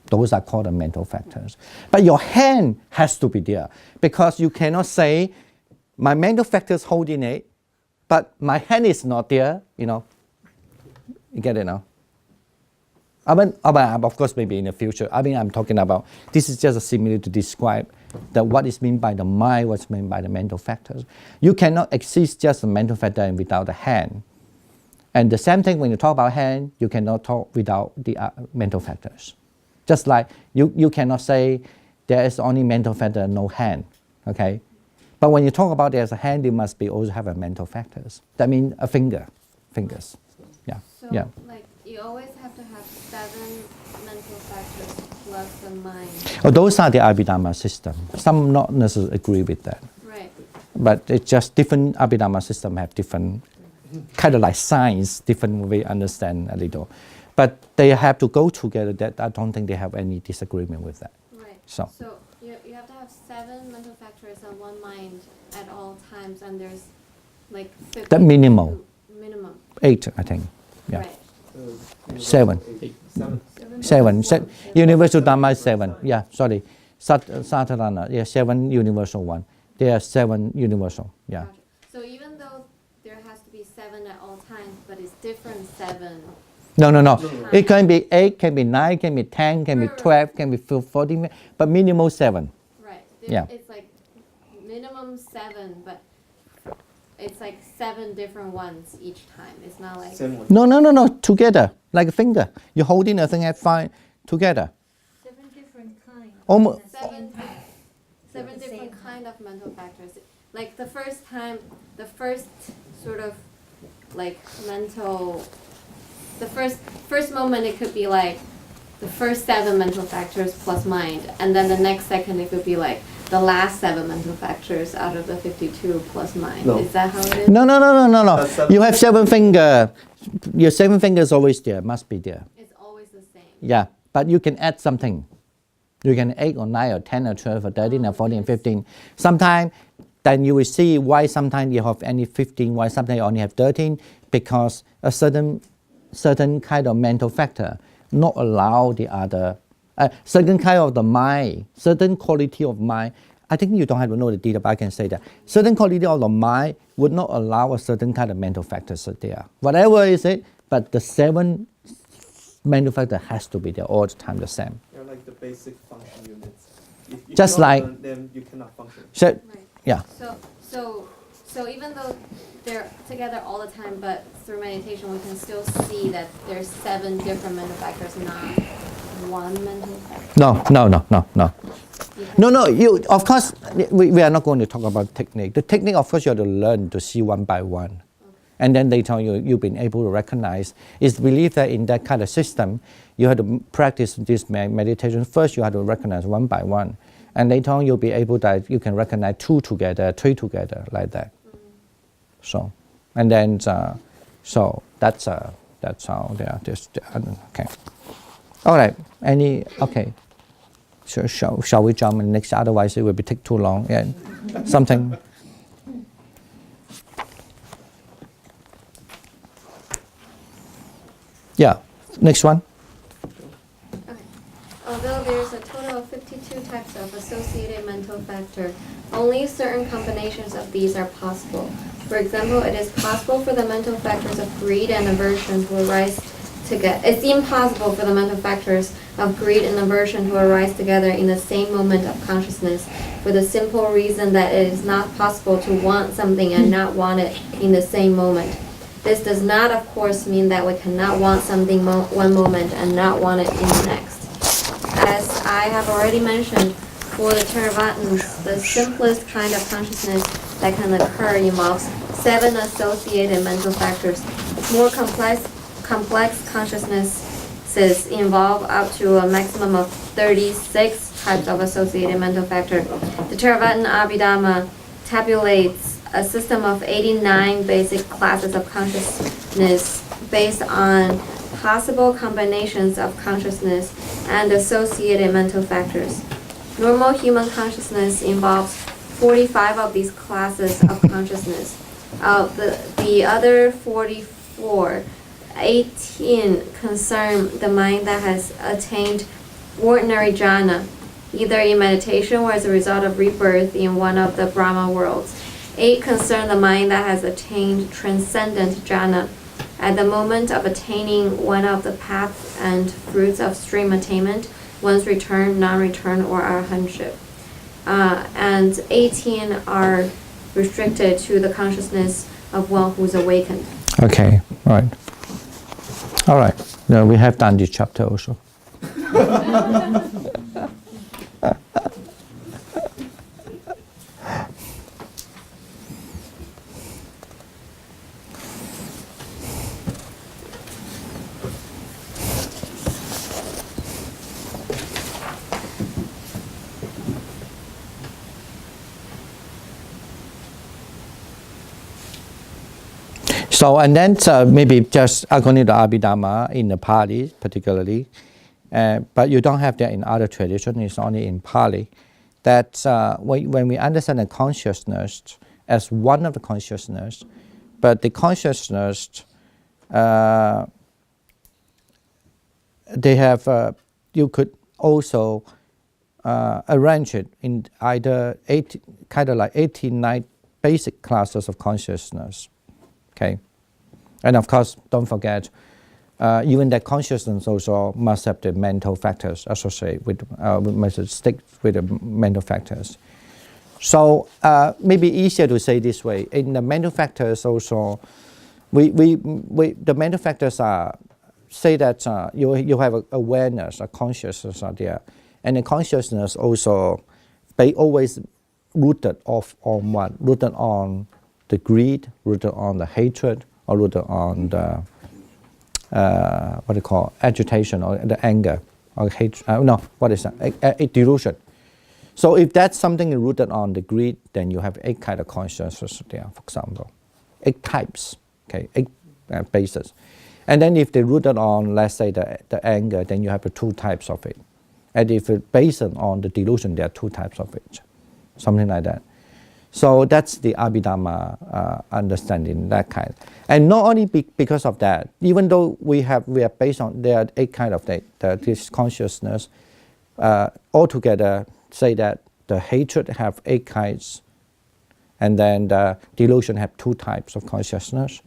Those are called the mental factors. But your hand has to be there, because you cannot say my mental factors holding it, but my hand is not there, You get it now? Of course, maybe in the future. I'm talking about, this is just a simile to describe what is meant by the mind, what's meant by the mental factors. You cannot exist just the mental factor and without the hand. And the same thing when you talk about hand, you cannot talk without the mental factors. Just like you cannot say there is only mental factor, no hand, okay? But when you talk about there's a hand, it must be also have a mental factors. That means a fingers. Yeah. So, Yeah. like, you always have to have 7 mental factors plus the mind. Oh, those are the Abhidharma system. Some not necessarily agree with that. Right. But it's just different Abhidharma system have different kind of like science, different way understand a little. But they have to go together. That I don't think they have any disagreement with that. Right. So You have to have 7 mental factors and 1 mind at all times, and there's like 50 that minimal. Minimum. 8, I think. Yeah. Right. 7. 7. Universal Dharma is 7. Yeah, sorry. Satarana, yeah, 7 universal one. There are 7 universal. Yeah. Gotcha. So even though there has to be 7 at all times, but it's different 7. No. It can be 8, can be 9, can be 10, can be 12, can be 14, but minimum 7. Right. Yeah. It's like minimum 7, but it's like 7 different ones each time. It's not like Same one. No. Together, like a finger. You're holding a thing at 5 together. 7 different kinds. Almost. seven different kind of mental factors. Like the first time, the first sort of like mental, the first moment it could be like the first 7 mental factors plus mind, and then the next second it could be like the last 7 mental factors out of the 52 plus mind. No. Is that how it is? No. That's 7. You have 7 fingers. Your 7 fingers always there, must be there. It's always the same. Yeah, but you can add something. You can 8 or 9 or 10 or 12 or 13 or 14 or 15. Sometimes then you will see why sometimes you have only 15, why sometimes you only have 13, because a certain kind of mental factor not allow the other, certain kind of the mind, certain quality of mind. I think you don't have to know the detail, but I can say that certain quality of the mind would not allow a certain kind of mental factors there. Whatever is it, but the 7 mental factor has to be there all the time the same. They're like the basic function units. If you Just don't like- learn them, you cannot function. So, Right. yeah. So even though they're together all the time, but through meditation we can still see that there's 7 different mental factors, not 1 mental factor. No. You can- No, you, of course, we are not going to talk about technique. The technique, of course, you have to learn to see one by one. And then later on, you've been able to recognize. It's believed that in that kind of system, you have to practice this meditation. First, you have to recognize one by one. And later on, you'll be able that you can recognize 2 together, 3 together, like that. So, and then, so that's how they are. Okay. All right. Okay. So shall we jump next? Otherwise, it will be take too long. Yeah. Something. Yeah. Next one. Okay. Although there's a total of 52 types of associated mental factor, only certain combinations of these are possible. For example, it is possible for the mental factors of greed and aversion to arise together. It's impossible for the mental factors of greed and aversion to arise together in the same moment of consciousness, for the simple reason that it is not possible to want something and not want it in the same moment. This does not, of course, mean that we cannot want something one moment and not want it in the next. As I have already mentioned, for the Theravadins, the simplest kind of consciousness that can occur involves 7 associated mental factors. More complex consciousnesses involve up to a maximum of 36 types of associated mental factors. The Theravada Abhidharma tabulates a system of 89 basic classes of consciousness based on possible combinations of consciousness and associated mental factors. Normal human consciousness involves 45 of these classes of consciousness. The other 44, 18 concern the mind that has attained ordinary jhana, either in meditation or as a result of rebirth in one of the Brahma worlds. 8 concern the mind that has attained transcendent jhana. At the moment of attaining one of the paths and fruits of stream attainment, one's return, non-return, or arahantship. And 18 are restricted to the consciousness of one who's awakened. Okay. All right. Now we have done this chapter also. So, and then maybe just according to Abhidhamma in the Pali particularly, but you don't have that in other traditions, it's only in Pali, that when we understand the consciousness as one of the consciousness, but the consciousness, they have, you could also arrange it in either kind of like 89 basic classes of consciousness. Okay, and of course, don't forget, even that consciousness also must have the mental factors associated with, must stick with the mental factors. So maybe easier to say this way. In the mental factors also, the mental factors are, say that you have a awareness, a consciousness are there, and the consciousness also, they always rooted on what? Rooted on the greed, rooted on the hatred, or rooted on the what do you call agitation or the anger or hatred? No, what is that? A delusion. So if that's something rooted on the greed, then you have 8 kind of consciousness there, for example, 8 types. Okay, 8 bases. And then if they're rooted on, let's say, the anger, then you have the 2 types of it. And if it's based on the delusion, there are 2 types of it, something like that. So that's the Abhidhamma understanding, that kind. And not only because of that, even though we are based on, there are 8 kind of this consciousness, altogether say that the hatred have 8 kinds, and then the delusion have 2 types of consciousness,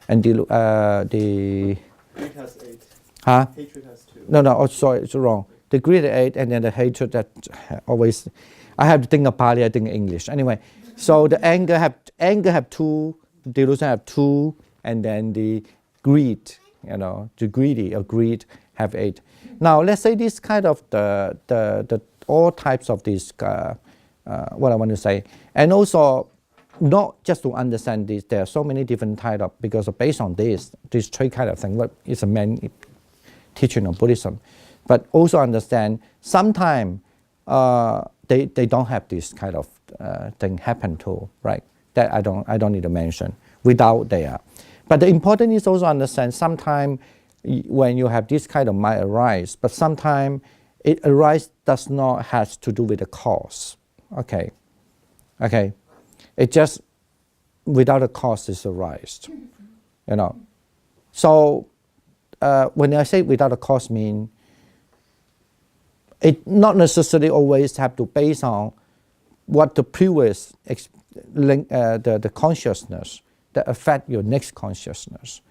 and the Greed has 8. Huh? Hatred has 2. No, oh, sorry, it's wrong. The greed 8, and then the hatred that always, I have to think of Pali, I think English. Anyway, so the anger have 2, delusion have 2, and then the greed, the greedy or greed have 8. Now let's say this kind of the all types of this, what I want to say, and also not just to understand this, there are so many different types of, because based on this 3 kind of thing, what is a main teaching of Buddhism, but also understand sometimes they don't have this kind of thing happen too, right? That I don't need to mention without there. But the important is also understand sometimes when you have this kind of mind arise, but sometimes it arise does not has to do with the cause. Okay. It just without a cause is arise. So when I say without a cause, mean it not necessarily always have to base on what the previous the consciousness that affect your next consciousness.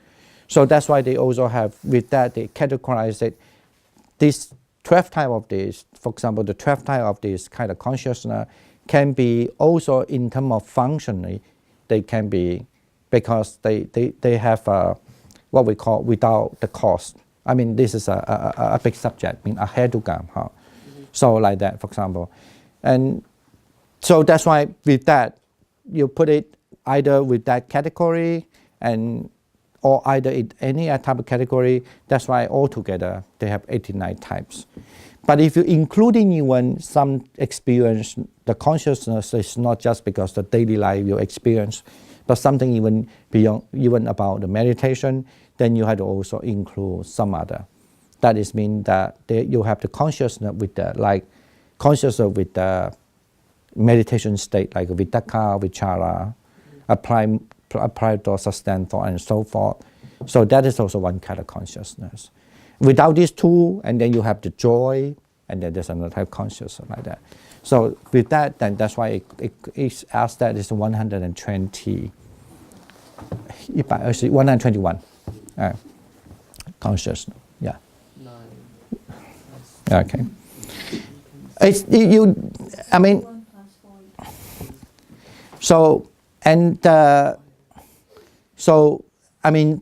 So that's why they also have, with that they categorize it, this 12 type of this, for example, the 12 type of this kind of consciousness can be also in terms of functionally, they can be, because they have what we call without the cause. I mean, this is a big subject, I mean, a hedugam. Huh? So like that, for example. And so that's why with that, you put it either with that category or either in any type of category. That's why altogether they have 89 types. But if you including even some experience, the consciousness is not just because the daily life you experience, but something even beyond, even about the meditation, then you have to also include some other. That is mean that you have the consciousness with the, like consciousness with the meditation state, like vitakka, vichara, apply to sustain thought and so forth. So that is also one kind of consciousness. Without these 2, and then you have the joy, and then there's another type of consciousness like that. So with that, then that's why it's asked that it's 120, 121 consciousness. Yeah. 9. Okay. I mean, so I mean,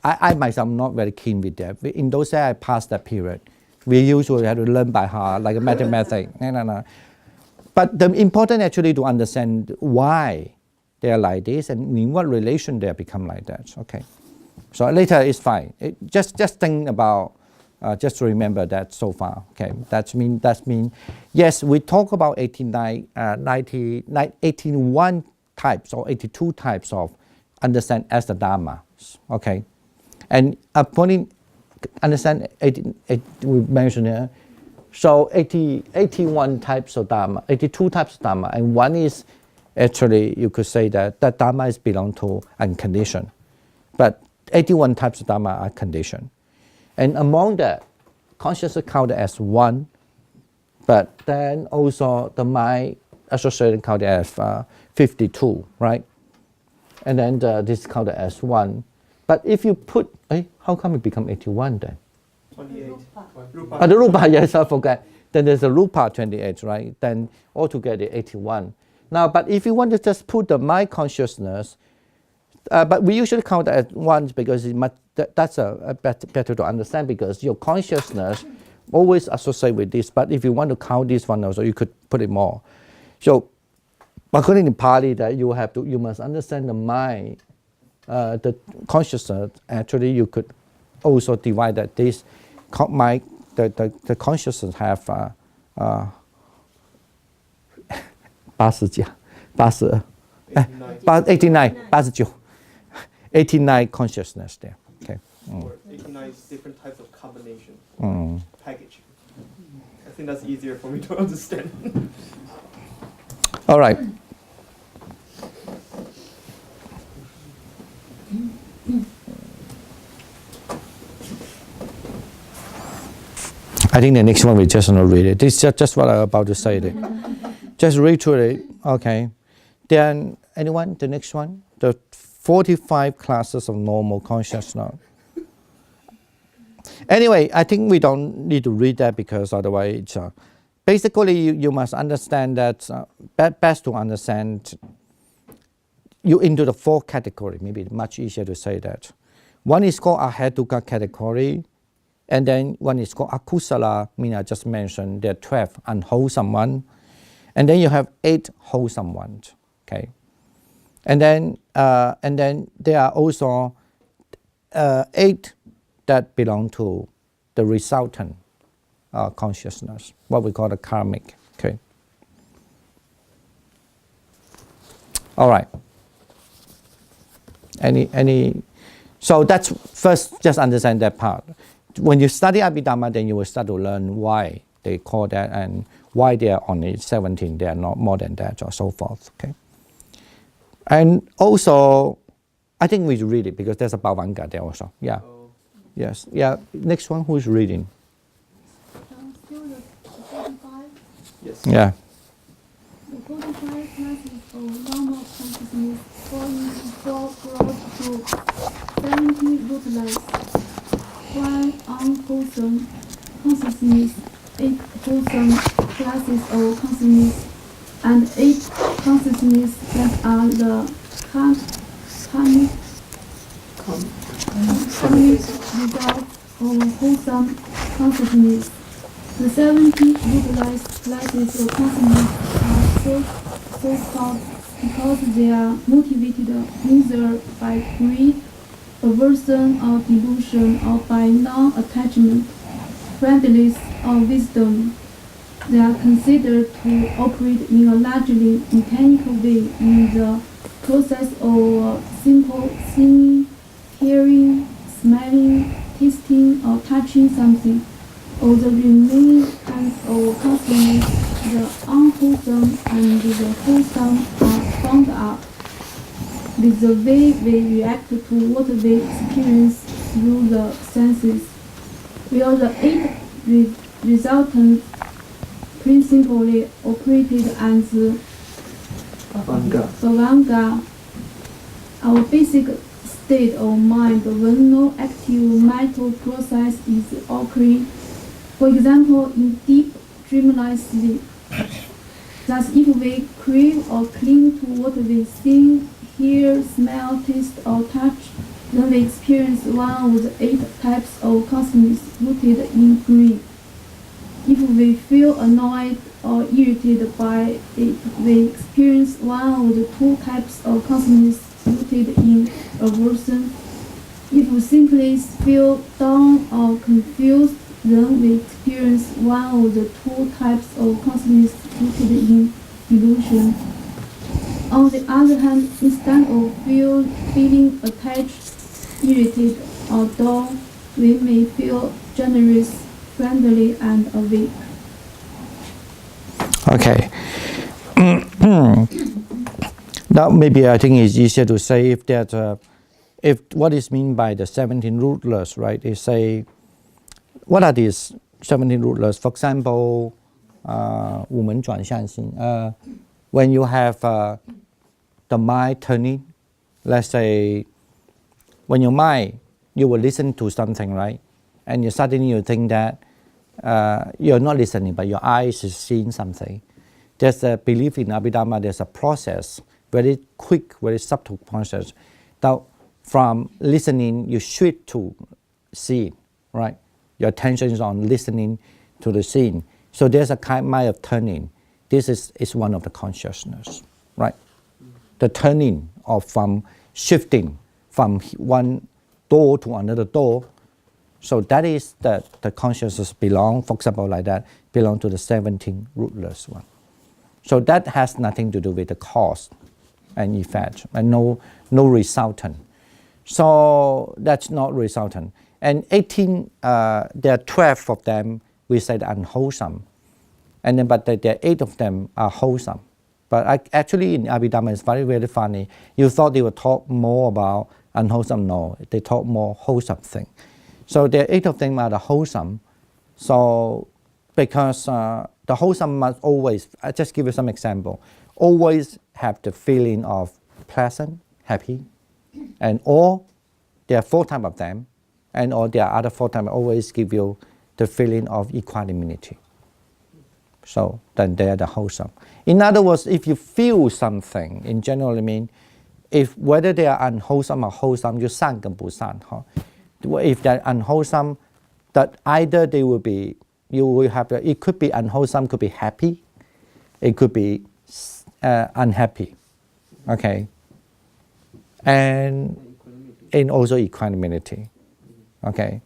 I myself am not very keen with that. In those days I passed that period. We usually have to learn by heart, like a mathematics. No. But the important actually to understand why they are like this and in what relation they become like that. Okay. So later it's fine. Just think about, just to remember that so far. Okay. That's mean. Yes, we talk about 81 types or 82 types of understand as the Dharma. Okay, and upon understand we mentioned here. So 81 types of Dharma, 82 types of Dharma, and one is actually you could say that Dharma is belong to unconditioned, but 81 types of Dharma are conditioned, and among that, consciousness counted as one, but then also the mind associated counted as 52, right? And then this counted as one. But if you put, how come it become 81 then? 28. The Rupert, yes, I forgot. Then there's a Rupert 28, right? Then altogether 81. Now, but if you want to just put the mind consciousness, but we usually count as one because that's better to understand because your consciousness always associate with this. But if you want to count this one also, you could put it more. So, according to Pali, that you must understand the mind, the consciousness. Actually, you could also divide that this mind, the consciousness have 89 consciousness there. Okay. Or 89 different types of combination package. I think that's easier for me to understand. All right. I think the next one we just not read it. This is just what I'm about to say there. Just read through it. Okay. Then anyone? The next one? The 45 classes of normal consciousness. Anyway, I think we don't need to read that because otherwise it's, basically you must understand that best to understand you into the four category. Maybe it's much easier to say that. One is called ahetuka category, and then one is called akusala, meaning I just mentioned there are 12 unwholesome ones, and then you have 8 wholesome ones. Okay, and then there are also 8 that belong to the resultant consciousness, what we call the karmic. Okay. All right. Any? So that's first. Just understand that part. When you study Abhidhamma, then you will start to learn why they call that and why they are only 17. They are not more than that, or so forth. Okay. And also, I think we read it because there's a Bhavanga there also. Yeah. Yes. Yeah. Next one, who is reading? Still the 45? Yes. Yeah. The 45 classes of normal consciousness fall into 4 broad groups, 70 rootless, 1 unwholesome consciousness, 8 wholesome classes of consciousness, and 8 consciousness that are the karmic results of wholesome consciousness. The 70 utilized classes of consciousness are so called because they are motivated either by greed, aversion, or delusion, or by non-attachment, friendliness, or wisdom. They are considered to operate in a largely mechanical way in the process of simple seeing, hearing, smelling, tasting, or touching something. All the remaining kinds of consciousness, the unwholesome and the wholesome, are bound up with the way we react to what we experience through the senses. While the 8 resultants principally operated as Bhavanga, our basic state of mind when no active mental process is occurring. For example, in deep dreamlike sleep. Thus, if we crave or cling to what we see, hear, smell, taste, or touch, then we experience one of the 8 types of consciousness rooted in greed. If we feel annoyed or irritated by it, we experience one of the 2 types of consciousness rooted in aversion. If we simply feel down or confused, then we experience one of the 2 types of consciousness rooted in delusion. On the other hand, instead of feeling attached, irritated, or dull, we may feel generous, friendly, and awake. Okay. Now maybe I think it's easier to say if that if what is meant by the 17 rulers, right? Is say what are these 17 rulers? For example, 五门转向心. When you have the mind turning, let's say when your mind you will listen to something, right? And you suddenly you think that you're not listening, but your eyes is seeing something. There's a belief in Abhidharma. There's a process, very quick, very subtle process. Now, from listening, you switch to seeing, right? Your attention is on listening to the seeing. So there's a kind of turning. This is one of the consciousness, right? The turning of from shifting from one door to another door. So that is the consciousness belong, for example, like that, belong to the 17 rootless one. So that has nothing to do with the cause and effect, and no resultant. So that's not resultant. And 18, there are 12 of them, we said unwholesome. And then, but there are 8 of them are wholesome. But actually in Abhidharma, it's very, very funny. You thought they would talk more about unwholesome. No, they talk more wholesome thing. So there are 8 of them are the wholesome. So because the wholesome must always, I just give you some example, always have the feeling of pleasant, happy, and all, there are 4 types of them, and all there are other 4 types always give you the feeling of equanimity. So then they are the wholesome. In other words, if you feel something, in general, I mean, if whether they are unwholesome or wholesome, you 善跟不善, huh? If they're unwholesome, that either they will be, you will have, it could be unwholesome, could be happy, it could be unhappy, okay, and also equanimity, okay.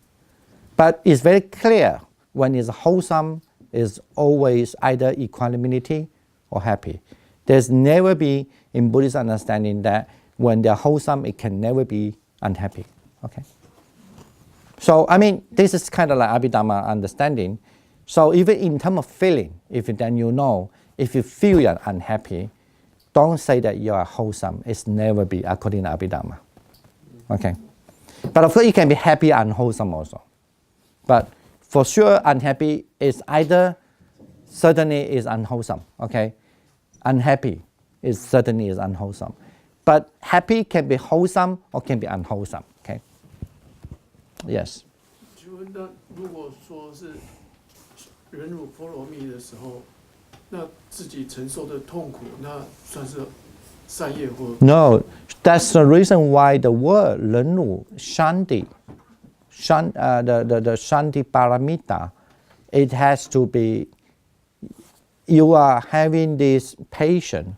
But it's very clear when it's wholesome, is always either equanimity or happy. There's never be in Buddhist understanding that when they're wholesome, it can never be unhappy, okay. So, I mean, this is kind of like Abhidharma understanding. So even in terms of feeling, if then you know, if you feel you're unhappy, don't say that you are wholesome. It's never be according to Abhidharma. Okay. But of course, you can be happy and wholesome also. But for sure, unhappy is either certainly is unwholesome. Okay. Unhappy is certainly is unwholesome. But happy can be wholesome or can be unwholesome. Okay. Yes. 请问那如果说是忍辱波罗蜜的时候，那自己承受的痛苦，那算是善业或 No, that's the reason why the word 忍辱 Shanti, the Shanti Paramita, it has to be, you are having this patient.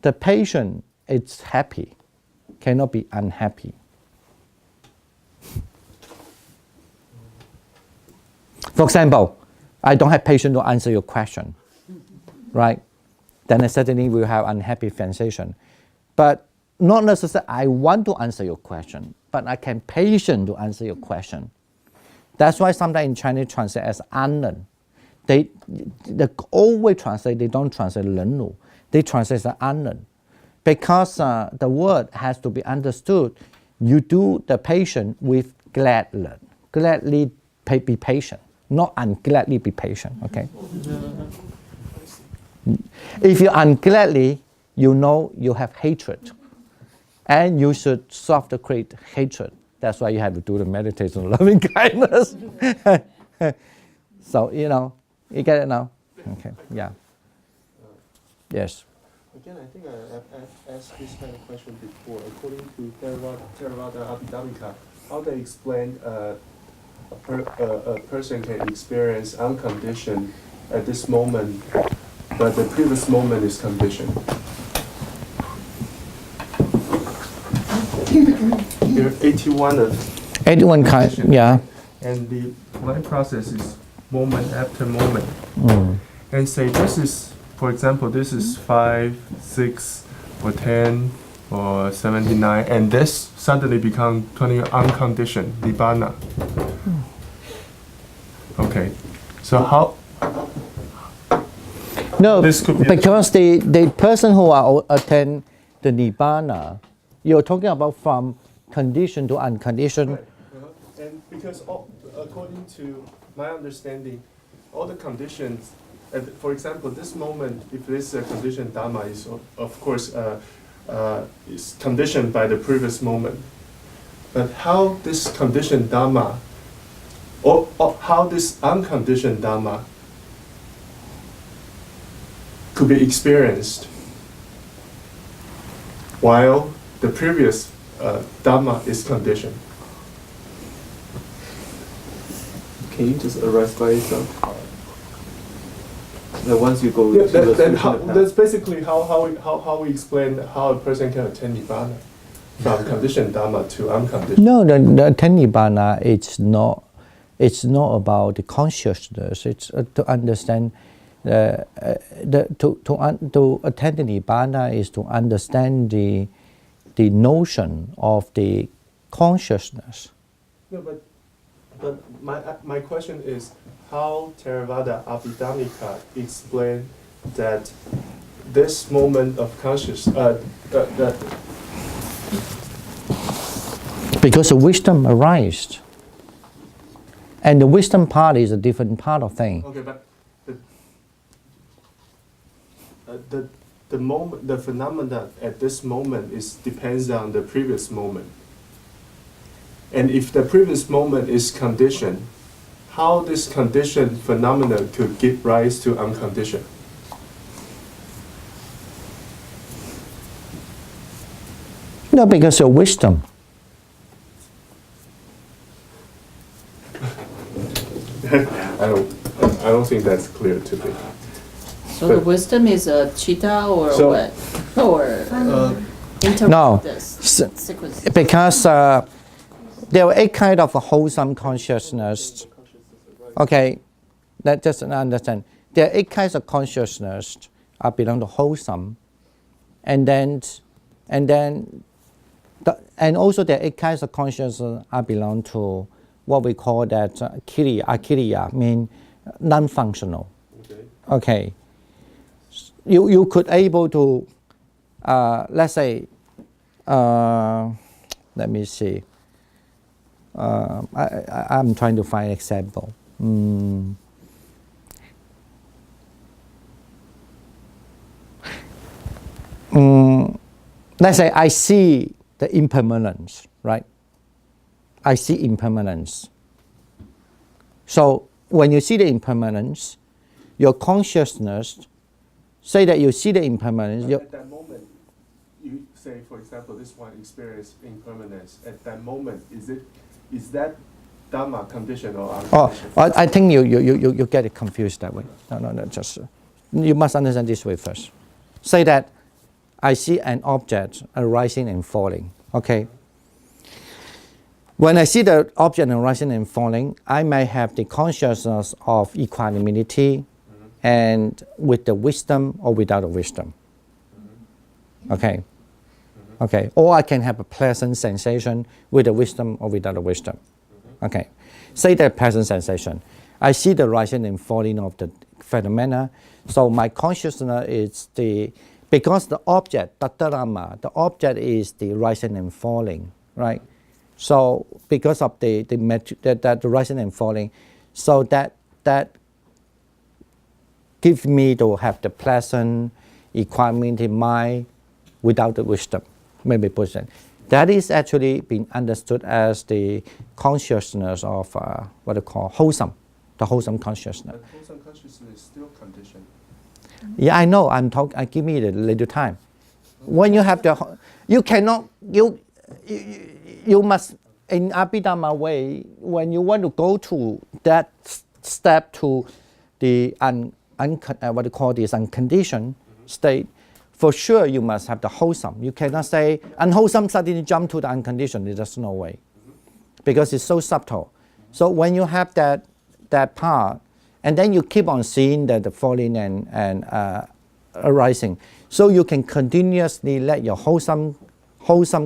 The patient is happy, cannot be unhappy. For example, I don't have patience to answer your question, right? Then I certainly will have unhappy sensation. But not necessarily I want to answer your question, but I can patient to answer your question. That's why sometimes in Chinese translate as 安忍. They always translate, they don't translate 忍辱. They translate as 安忍. Because the word has to be understood, you do the patient with gladly be patient. Not ungladly be patient, okay? If you ungladly, you know you have hatred. And you should solve the great hatred. That's why you have to do the meditation of loving kindness. So, you know, you get it now? Okay, yeah. Yes. Again, I think I've asked this kind of question before. According to Theravada Abhidhamika, how they explain a person can experience unconditioned at this moment, but the previous moment is conditioned. There are 81 of 81 kind, yeah. And the life process is moment after moment. And say this is, for example, this is 5, 6, or 10 or 79, and this suddenly become 20 unconditioned, nibbana. Okay, so how? No, This could be because the person who are attend the nibbana, you're talking about from condition to unconditioned. Right. And because according to my understanding, all the conditions, for example, this moment, if this conditioned Dhamma is, of course, is conditioned by the previous moment, but how this conditioned Dhamma, or how this unconditioned Dhamma could be experienced while the previous Dhamma is conditioned. Can you just arrest by yourself? Then once you go Yeah, to the that's basically how we explain how a person can attain Nibbana from conditioned Dhamma to unconditioned. No, the attend nibbana, it's not about the consciousness. It's to understand to attend the nibbana is to understand the notion of the consciousness. No, but my question is how Theravada Abhidhamika explain that this moment of consciousness, Because the wisdom arises. And the wisdom part is a different part of thing. okay, but the moment, the phenomena at this moment depends on the previous moment. And if the previous moment is conditioned, how this conditioned phenomena could give rise to unconditioned? No, because of wisdom. I don't think that's clear to me. So the wisdom is a chitta or So- what? Or interpret No. this sequence. Because there are 8 kind of wholesome consciousness. Okay, that just understand. There are 8 kinds of consciousness belong to wholesome, and also there are 8 kinds of consciousness belong to what we call that akiriya, mean non-functional. Okay, you could able to let's say let me see. I'm trying to find example. Let's say I see the impermanence, right? I see impermanence. So when you see the impermanence, your consciousness say that you see the impermanence. At that moment, you say, for example, this one experience impermanence. At that moment, is that Dhamma condition or unconditioned? Oh, I think you get it confused that way. No, just you must understand this way first. Say that I see an object arising and falling. Okay. When I see the object arising and falling, I may have the consciousness of equanimity, and with the wisdom or without the wisdom. Okay. Okay. Or I can have a pleasant sensation with the wisdom or without the wisdom. Okay. Say that pleasant sensation. I see the rising and falling of the phenomena. So my consciousness is because the object, tattva, the object is the rising and falling, right? So because of the rising and falling, so that gives me to have the pleasant equanimity mind without the wisdom, maybe person. That is actually being understood as the consciousness of what they call wholesome, the wholesome consciousness. But wholesome consciousness is still conditioned. Yeah, I know. I give me a little time. When you have you cannot. You must in Abhidhamma way. When you want to go to that step to the what you call this unconditioned state, for sure you must have the wholesome. You cannot say unwholesome suddenly jump to the unconditioned. There's no way, because it's so subtle. So when you have that part, and then you keep on seeing that the falling and arising. So you can continuously let your wholesome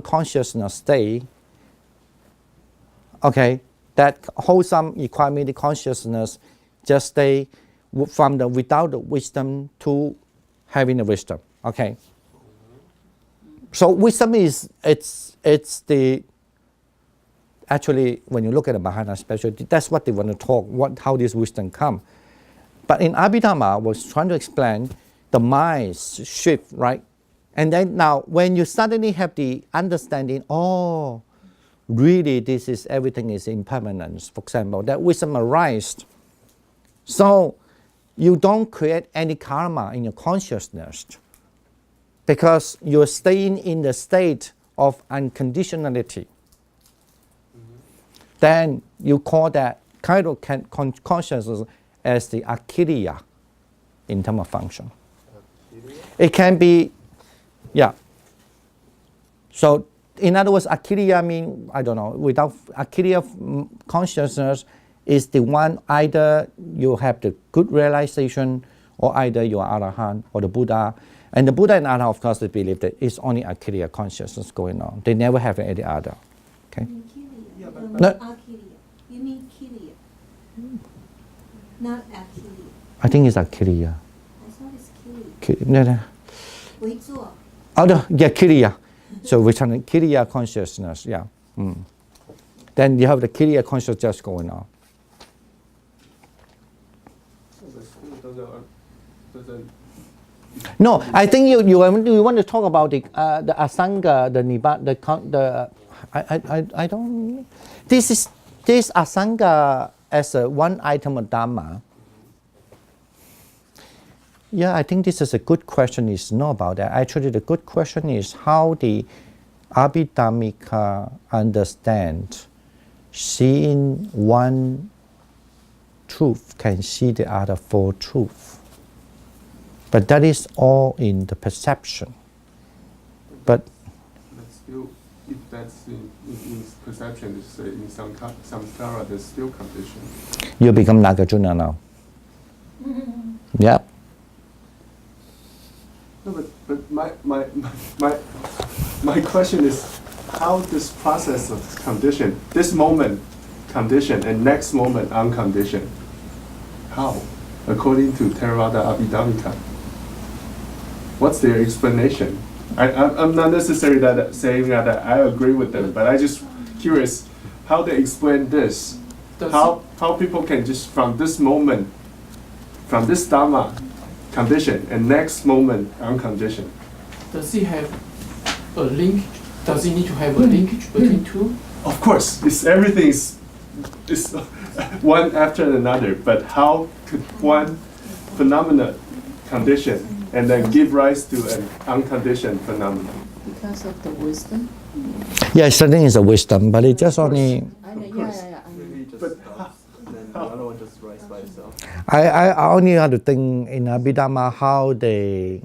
consciousness stay. Okay, that wholesome equanimity consciousness just stay from the without the wisdom to having the wisdom. Okay. So wisdom is it's the actually when you look at the Mahayana specialty, that's what they want to talk. How this wisdom come. But in Abhidhamma, I was trying to explain the mind shift, right? And then now when you suddenly have the understanding, oh, really this is everything is impermanence, for example, that wisdom arises. So you don't create any karma in your consciousness because you're staying in the state of unconditionality. Then you call that kind of consciousness as the akiriya in terms of function. It can be, yeah. So in other words, akiriya means, I don't know, without akiriya consciousness is the one either you have the good realization or either you are Arahant or the Buddha. And the Buddha and Arahant, of course, they believe that it's only akiriya consciousness going on. They never have any other. Okay? Yeah, No. Akiriya. You mean kiriya, not akiriya. I think it's akiriya. I thought it's kiriya. No. 回坐. Oh, no, yeah, kiriya. So returning kiriya consciousness, yeah. Then you have the kiriya consciousness just going on. No, I think you want to talk about the asanga, the nibbana, I don't. This asanga as a one item of dhamma. Yeah, I think this is a good question. It's not about that. Actually, the good question is how the Abhidhammika understand seeing one truth can see the other for truth. But that is all in the perception. But still, if that's in perception, it's in samsara, there's still condition. You become Nagarjuna now. Yeah. No, but my question is how this process of condition, this moment condition and next moment unconditioned, how? According to Theravada Abhidhammika. What's their explanation? I'm not necessarily saying that I agree with them, but I just curious how they explain this. How people can just from this moment, from this dhamma condition and next moment unconditioned. Does he have a link? Does he need to have a linkage between two? Of course, everything is one after another. But how could one phenomena condition and then give rise to an unconditioned phenomenon? Because of the wisdom. Yeah, certainly is a wisdom, but it just only. Maybe just stops, and then the other one just rises by itself. I only have to think in Abhidhamma how they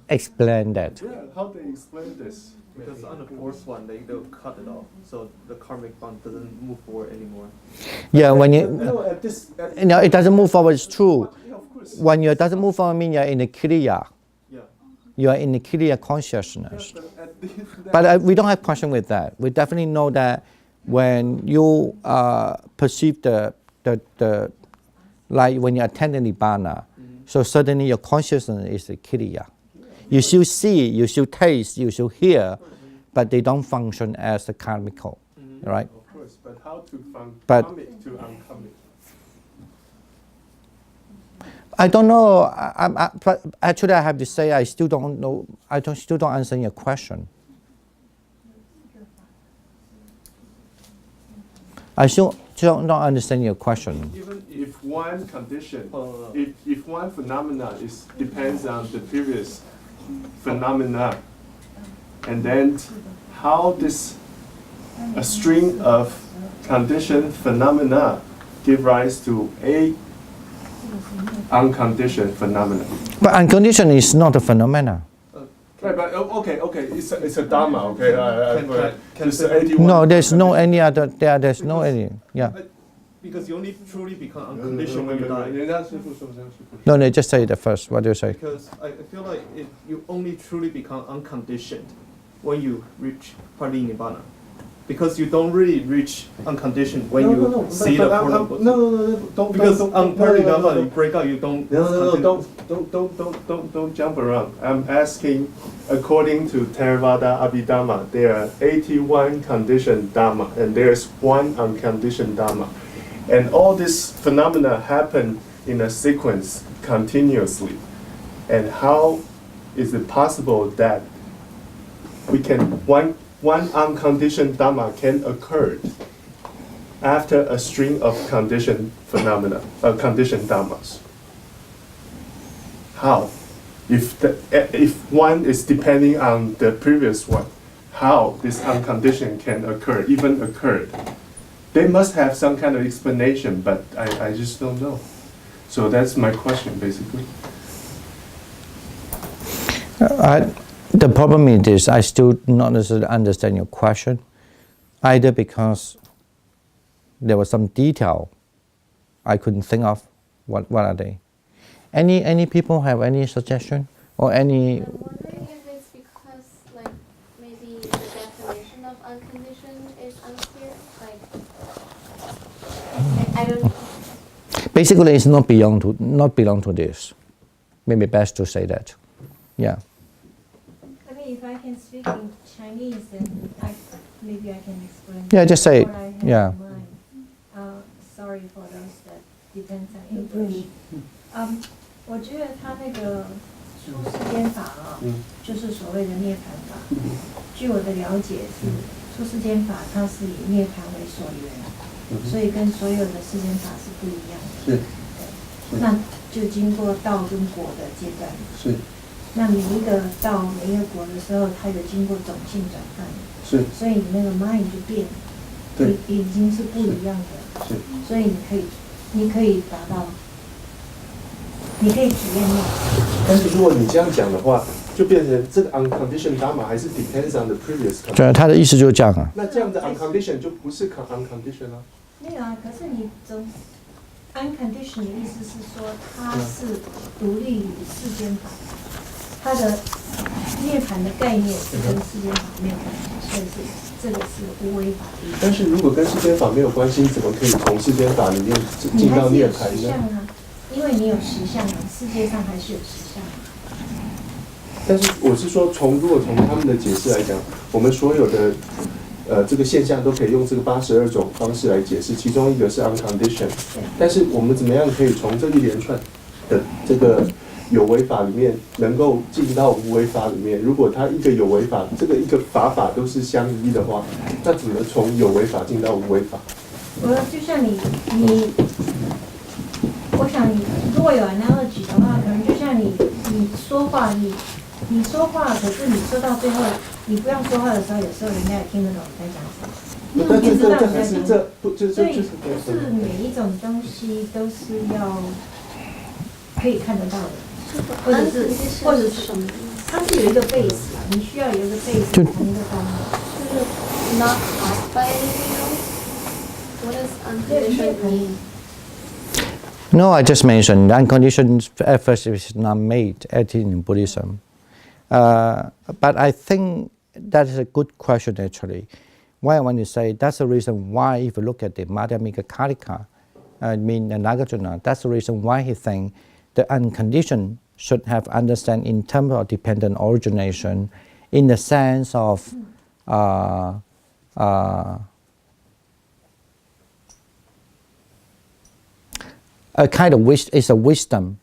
explain that. Yeah, how they explain this? Because on the fourth one, they'll cut it off, so the karmic bond doesn't move forward anymore. Yeah, when you No, it doesn't move forward. It's true. Yeah, of course. When it doesn't move forward, mean you're in the kriya. Yeah. You are in the kriya consciousness. But But we don't have question with that. We definitely know that when you perceive the like when you attend the nibbana, so suddenly your consciousness is the kriya. You still see, you still taste, you still hear, but they don't function as the karmical, right? Of course, but how to from But- karmic to unkarmic? I don't know. But actually, I have to say, I still don't know. Still don't answer your question. I still don't understand your question. Even if one condition, Oh, if one phenomena depends on the previous phenomena, and then how a string of conditioned phenomena give rise to a unconditioned phenomena. But unconditioned is not a phenomena. Right, but okay, it's a dhamma, okay. Can Just 81. No, there's no any other. There's no any. Yeah. Because you only truly become unconditioned when you die. 人家师父说这样是不是 No, just say the first. What do you say? Because I feel like you only truly become unconditioned when you reach Parinibbana. Because you don't really reach unconditioned when you see the form. No, don't. Because on Parinibbana, you break out, you don't. No, don't jump around. I'm asking, according to Theravada Abhidhamma, there are 81 conditioned Dhamma, and there's one unconditioned Dhamma. And all these phenomena happen in a sequence continuously. And how is it possible that we can one unconditioned Dhamma can occur after a string of conditioned phenomena, conditioned Dhammas? How? If one is depending on the previous one, how this unconditioned can occur, even occurred? They must have some kind of explanation, but I just don't know. So that's my question, basically. The problem is this, I still not necessarily understand your question, either because there was some detail I couldn't think of. What are they? Any people have any suggestion or any? I'm wondering if it's because, like, maybe the definition of unconditioned is unclear. Like, I don't know. Basically, it's not belong to this. Maybe best to say that. Yeah. I mean, if I can speak in Chinese, then maybe I can explain. Yeah, just say it. what I have Yeah. in mind. Sorry for those that depends on English. 我觉得他那个出世间法啊，就是所谓的涅槃法。据我的了解是，出世间法它是以涅槃为所缘，所以跟所有的世间法是不一样的。是。对。那就经过道跟果的阶段。是。那每一个道每一个果的时候，它有经过种性转换。是。所以你那个 mind 就变了。对。已经是不一样的。是。所以你可以达到。你可以体验那个。但是如果你这样讲的话，就变成这个 unconditioned Dhamma 还是 depends on the previous condition。对，他的意思就是这样啊。那这样的 unconditioned 就不是 unconditioned 啊。没有啊，可是你unconditioned 的意思是说，它是独立于世间法，它的涅槃的概念是跟世间法没有关系，所以这个是无为法的意思。但是如果跟世间法没有关系，怎么可以从世间法里面进到涅槃呢？因为你有实相啊，世界上还是有实相。但是我是说，如果从他们的解释来讲，我们所有的这个现象都可以用这个82种方式来解释，其中一个是 unconditioned。但是我们怎么样可以从这一连串的这个有为法里面，能够进到无为法里面？如果它一个有为法，这个一个法都是相依的话，那怎么从有为法进到无为法？就像你。我想如果有 analogy 的话，可能就像你说话，你说话，可是你说到最后，你不用说话的时候，有时候人家也听得懂你在讲什么，也知道你在讲什么。所以不是每一种东西都是要可以看得到的，或者是什么？它是有一个 base 啊，你需要有一个 base 才能够到那。就是 not caused by anything else. What does unconditioned mean? No, I just mentioned unconditioned effort is not made in Buddhism. But I think that is a good question actually. Why I want to say that's the reason why if you look at the Madhyamika Karika, Nagarjuna, that's the reason why he thinks the unconditioned should have understand in terms of dependent origination in the sense of a kind of is a wisdom,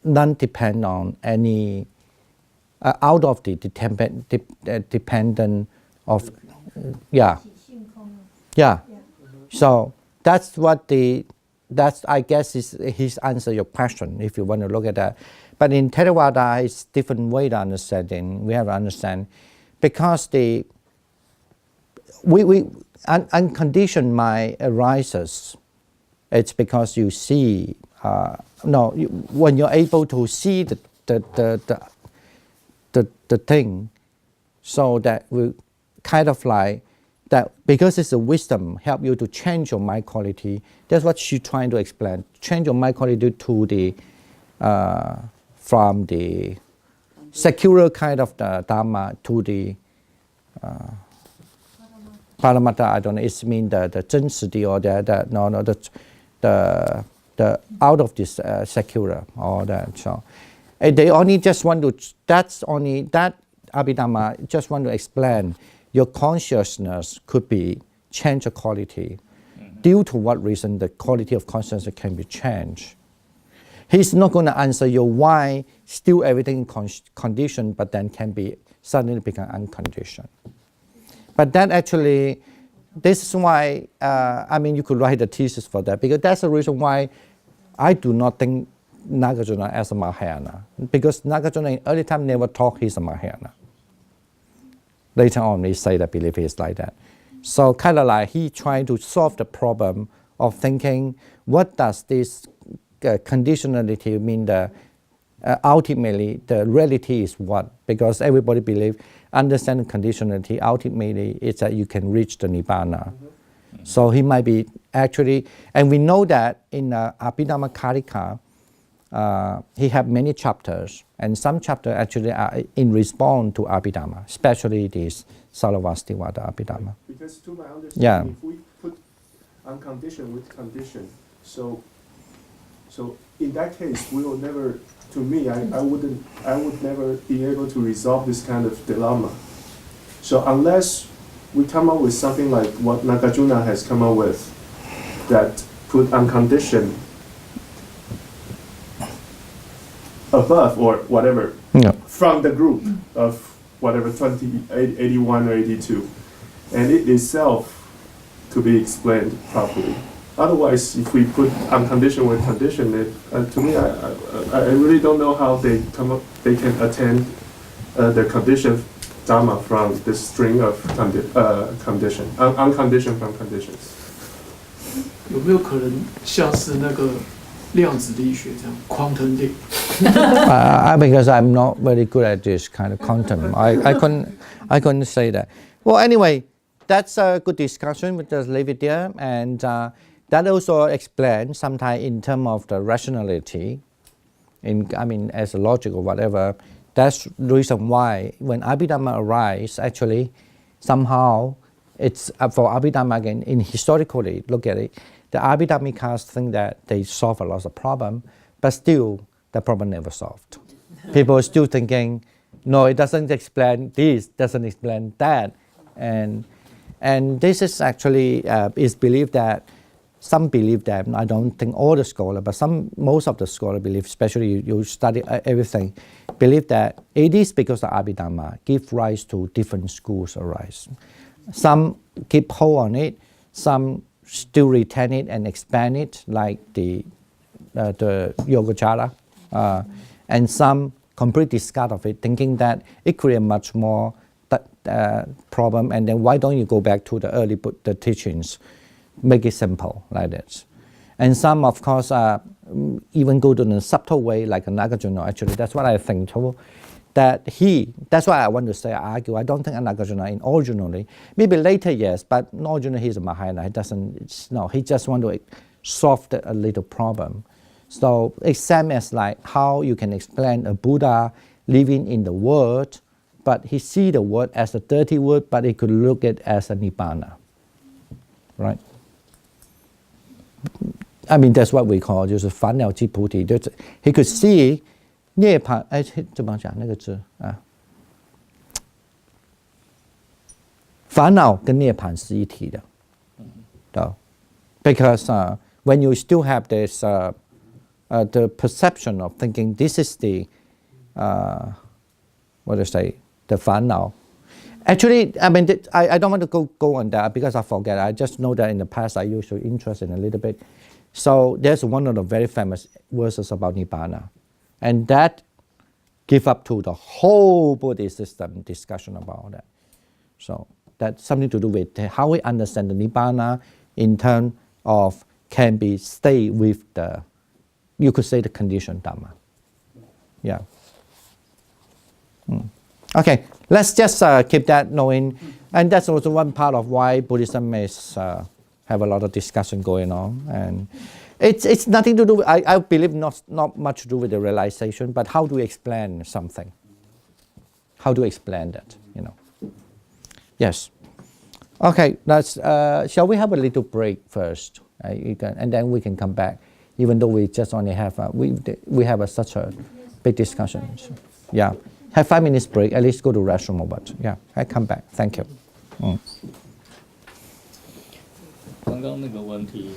non-depend on any, out of the dependent of, yeah. So that's what I guess is his answer your question if you want to look at that. But in Theravada, it's different way to understanding. We have to understand because unconditioned mind arises. It's because you see, when you're able to see the thing, so that we kind of like that because it's a wisdom, help you to change your mind quality. That's what she's trying to explain. Change your mind quality to the from the secular kind of the Dharma to the Paramatta. I don't know. It means the 真实的 or the out of this secular or that. So they only just want to. That's only that Abhidhamma just want to explain. Your consciousness could be change the quality. Due to what reason the quality of consciousness can be changed. He's not going to answer you why still everything conditioned, but then can be suddenly become unconditioned. But that actually, this is why, I mean, you could write a thesis for that, because that's the reason why I do not think Nagarjuna as a Mahayana, because Nagarjuna in early time never thought he's a Mahayana. Later on, he say that belief is like that. So kind of like he trying to solve the problem of thinking, what does this conditionality mean? Ultimately, the reality is what? Because everybody believe, understanding conditionality, ultimately, it's that you can reach the Nibbana. So he might be actually, and we know that in Abhidhamma Karika, he have many chapters, and some chapters actually are in response to Abhidhamma, especially this Salavastivada Abhidhamma. Because to my understanding, if we put unconditioned with condition, so in that case, we will never. To me, I would never be able to resolve this kind of dilemma. So unless we come up with something like what Nagarjuna has come up with, that put unconditioned above or whatever, from the group of whatever 81 or 82, and it itself to be explained properly. Otherwise, if we put unconditioned with condition, to me, I really don't know how they can attain the conditioned Dharma from this string of condition, unconditioned from conditions. 有没有可能像是那个量子力学这样 quantum leap？ Because I'm not very good at this kind of quantum, I couldn't say that. Well, anyway, that's a good discussion. We'll just leave it there, and that also explains sometimes in terms of the rationality. I mean, as a logic or whatever. That's the reason why when Abhidhamma arises, actually, somehow it's for Abhidhamma again. In historically, look at it, the Abhidhammikas think that they solve a lot of problem, but still the problem never solved. People are still thinking, no, it doesn't explain this, doesn't explain that, and this is actually is believed that. Some believe that, I don't think all the scholars, but most of the scholars believe, especially you study everything, believe that it is because of Abhidhamma give rise to different schools arise. Some keep hold on it, some still retain it and expand it, like the Yogacara, and some completely discard of it, thinking that it creates much more problem, and then why don't you go back to the early the teachings? Make it simple like this. And some, of course, even go to the subtle way, like Nagarjuna. Actually, that's what I think too. That's why I want to say, argue. I don't think Nagarjuna originally, maybe later, yes, but originally he's a Mahayana. He doesn't, no, he just want to solve a little problem. So it's same as like how you can explain a Buddha living in the world, but he see the world as a dirty world, but he could look at it as a Nibbana, right? I mean, that's what we call 就是烦恼即菩提. He could see 涅槃，怎么讲那个字啊？烦恼跟涅槃是一体的。Because when you still have this the perception of thinking this is the what do I say, the 烦恼. Actually, I mean, I don't want to go on that because I forget. I just know that in the past I used to be interested in a little bit. So there's one of the very famous verses about Nibbana. And that give up to the whole Buddhist system discussion about that. So that's something to do with how we understand the Nibbana in terms of can be stay with the, you could say the conditioned Dhamma. Yeah. Okay, let's just keep that knowing And that's also one part of why Buddhism is have a lot of discussion going on. And it's nothing to do with, I believe not much to do with the realization, but how to explain something. How to explain that, you know. Yes. Okay, let's, shall we have a little break first? And then we can come back, even though we just only have, we have such a big discussion. So, yeah. Have 5 minutes break, at least go to restroom, but yeah, I come back. Thank you. 刚刚那个问题